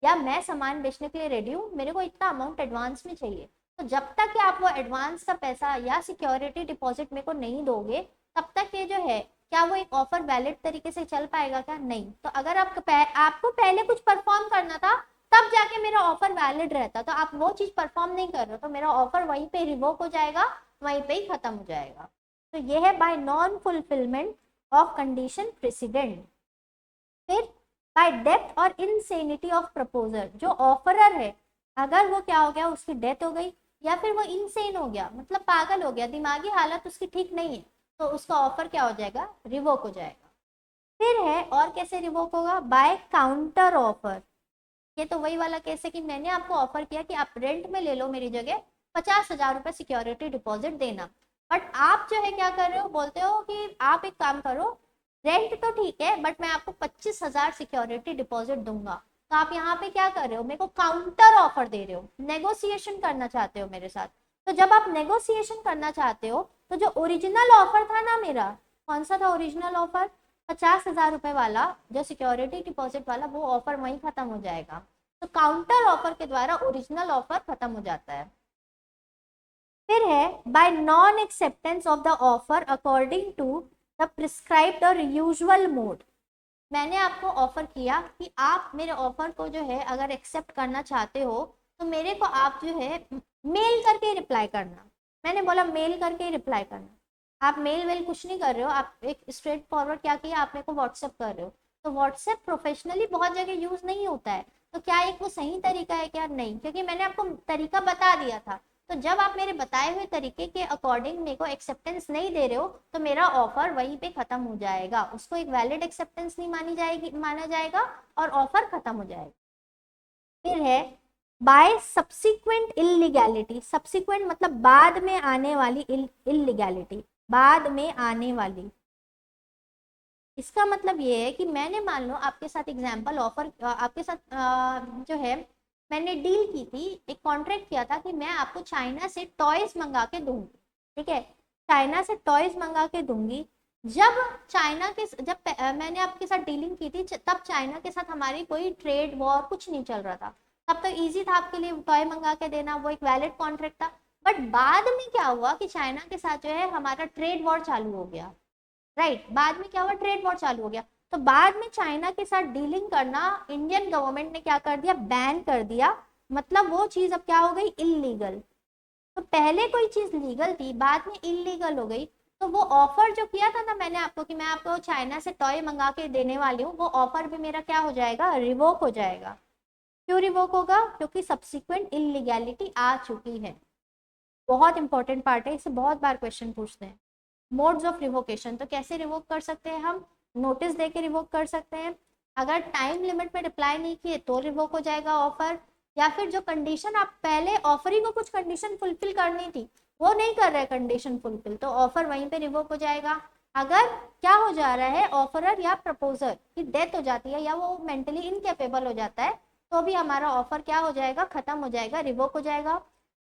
या मैं सामान बेचने के लिए रेडी हूँ, मेरे को इतना अमाउंट एडवांस में चाहिए। तो जब तक कि आप वो एडवांस का पैसा या सिक्योरिटी डिपॉजिट मेरे को नहीं दोगे, तब तक ये जो है क्या वो एक ऑफर वैलिड तरीके से चल पाएगा क्या? नहीं। तो अगर आपको पहले कुछ परफॉर्म करना था तब जाके मेरा ऑफर वैलिड रहता, तो आप वो चीज परफॉर्म नहीं कर रहे हो, तो मेरा ऑफर वहीं पे रिवोक हो जाएगा, वहीं पे ही खत्म हो जाएगा। तो ये है by non fulfilment of condition president. फिर बाय डेथ और इनसेनिटी ऑफ प्रपोजर, जो ऑफरर है अगर वो क्या हो गया, उसकी डेथ हो गई या फिर वो इनसेन हो गया, मतलब पागल हो गया, दिमागी हालत उसकी ठीक नहीं है, तो उसका ऑफर क्या हो जाएगा, रिवोक हो जाएगा। फिर है और कैसे रिवोक होगा, बाय काउंटर ऑफर। ये तो वही वाला केस है कि मैंने आपको ऑफर किया कि आप रेंट में ले लो मेरी जगह, 50,000 रुपये सिक्योरिटी डिपॉजिट देना, बट आप जो है क्या कर रहे हो, बोलते हो कि आप एक काम करो, रेंट तो ठीक है बट मैं आपको 25,000 सिक्योरिटी डिपॉजिट दूंगा। तो आप यहाँ पे क्या कर रहे हो, मेरे को काउंटर ऑफर दे रहे हो, नेगोशिएशन करना चाहते हो मेरे साथ। तो जब आप नेगोशिएशन करना चाहते हो तो जो ओरिजिनल ऑफर था ना मेरा, कौन सा था ओरिजिनल ऑफर, 50,000 रुपए वाला जो सिक्योरिटी डिपॉजिट वाला, वो ऑफर वहीं खत्म हो जाएगा। तो काउंटर ऑफर के द्वारा ओरिजिनल ऑफर खत्म हो जाता है। फिर है by non acceptance of the offer according to the prescribed और यूजुअल मोड। मैंने आपको ऑफर किया कि आप मेरे ऑफर को जो है अगर एक्सेप्ट करना चाहते हो तो मेरे को आप जो है मेल करके रिप्लाई करना। मैंने बोला मेल करके रिप्लाई करना, आप मेल वेल कुछ नहीं कर रहे हो, आप एक स्ट्रेट फॉरवर्ड क्या किया, आप मेरे को व्हाट्सएप कर रहे हो। तो व्हाट्सएप प्रोफेशनली बहुत जगह यूज नहीं होता है, तो क्या एक वो सही तरीका है क्या? नहीं, क्योंकि मैंने आपको तरीका बता दिया था। तो जब आप मेरे बताए हुए तरीके के अकॉर्डिंग मेरे को एक्सेप्टेंस नहीं दे रहे हो तो मेरा ऑफर वहीं पे खत्म हो जाएगा, उसको एक वैलिड एक्सेप्टेंस नहीं माना जाएगा और ऑफर खत्म हो जाएगा। फिर है बाय सब्सिक्वेंट इलीगैलिटी। सब्सिक्वेंट मतलब बाद में आने वाली इलीगैलिटी, बाद में आने वाली। इसका मतलब ये है कि मैंने मान लो आपके साथ एग्जाम्पल ऑफर, आपके साथ जो है मैंने डील की थी, एक कॉन्ट्रैक्ट किया था कि मैं आपको चाइना से टॉयज मंगा के दूंगी, ठीक है, चाइना से टॉयज मंगा के दूंगी। जब मैंने आपके साथ डीलिंग की थी तब चाइना के साथ हमारी कोई ट्रेड वॉर कुछ नहीं चल रहा था, तब तो इजी था आपके लिए टॉय मंगा के देना, वो एक वैलिड कॉन्ट्रैक्ट था। बट बाद में क्या हुआ कि चाइना के साथ जो है हमारा ट्रेड वॉर चालू हो गया, राइट। बाद में क्या हुआ, ट्रेड वॉर चालू हो गया, तो बाद में चाइना के साथ डीलिंग करना इंडियन गवर्नमेंट ने क्या कर दिया, बैन कर दिया। मतलब वो चीज अब क्या हो गई, इलीगल। तो पहले कोई चीज लीगल थी, बाद में इलीगल हो गई। तो वो ऑफर जो किया था ना मैंने आपको कि मैं आपको चाइना से टॉय मंगा के देने वाली हूँ, वो ऑफर भी मेरा क्या हो जाएगा, रिवोक हो जाएगा। क्यों रिवोक होगा, क्योंकि सब्सिक्वेंट इलीगैलिटी आ चुकी है। बहुत इंपॉर्टेंट पार्ट है, इसे बहुत बार क्वेश्चन पूछते हैं। मोड्स ऑफ रिवोकेशन, तो कैसे रिवोक कर सकते हैं हम, नोटिस देके रिवोक कर सकते हैं, अगर टाइम लिमिट में रिप्लाई नहीं किए तो रिवोक हो जाएगा ऑफर, या फिर जो कंडीशन आप पहले ऑफर ही को कुछ कंडीशन फुलफिल करनी थी वो नहीं कर रहे कंडीशन फुलफिल, तो ऑफर वहीं पे रिवोक हो जाएगा। अगर क्या हो जा रहा है, ऑफरर या प्रपोजर की डेथ हो जाती है या वो मेंटली इनकेपेबल हो जाता है, तो भी हमारा ऑफर क्या हो जाएगा, खत्म हो जाएगा, रिवोक हो जाएगा।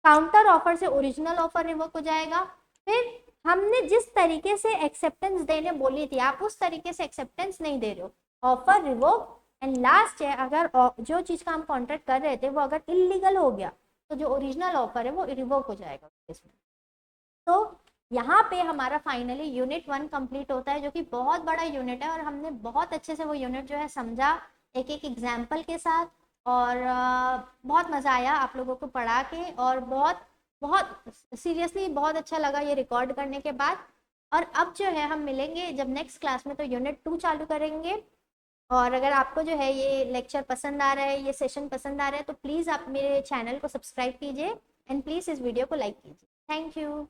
काउंटर ऑफर से ओरिजिनल ऑफर रिवोक हो जाएगा। फिर हमने जिस तरीके से एक्सेप्टेंस देने बोली थी आप उस तरीके से एक्सेप्टेंस नहीं दे रहे हो, ऑफर रिवोक। एंड लास्ट है, अगर जो चीज का हम कॉन्ट्रैक्ट कर रहे थे वो अगर इलीगल हो गया तो जो ओरिजिनल ऑफर है वो रिवोक हो जाएगा इसमें। तो यहाँ पे हमारा फाइनली यूनिट 1 कंप्लीट होता है, जो कि बहुत बड़ा यूनिट है और हमने बहुत अच्छे से वो यूनिट जो है समझा एक एक एग्जाम्पल के साथ, और बहुत मज़ा आया आप लोगों को पढ़ा के, और बहुत बहुत सीरियसली बहुत अच्छा लगा ये रिकॉर्ड करने के बाद। और अब जो है हम मिलेंगे जब नेक्स्ट क्लास में तो यूनिट 2 चालू करेंगे। और अगर आपको जो है ये लेक्चर पसंद आ रहा है, ये सेशन पसंद आ रहा है, तो प्लीज़ आप मेरे चैनल को सब्सक्राइब कीजिए एंड प्लीज़ इस वीडियो को लाइक कीजिए। Thank you.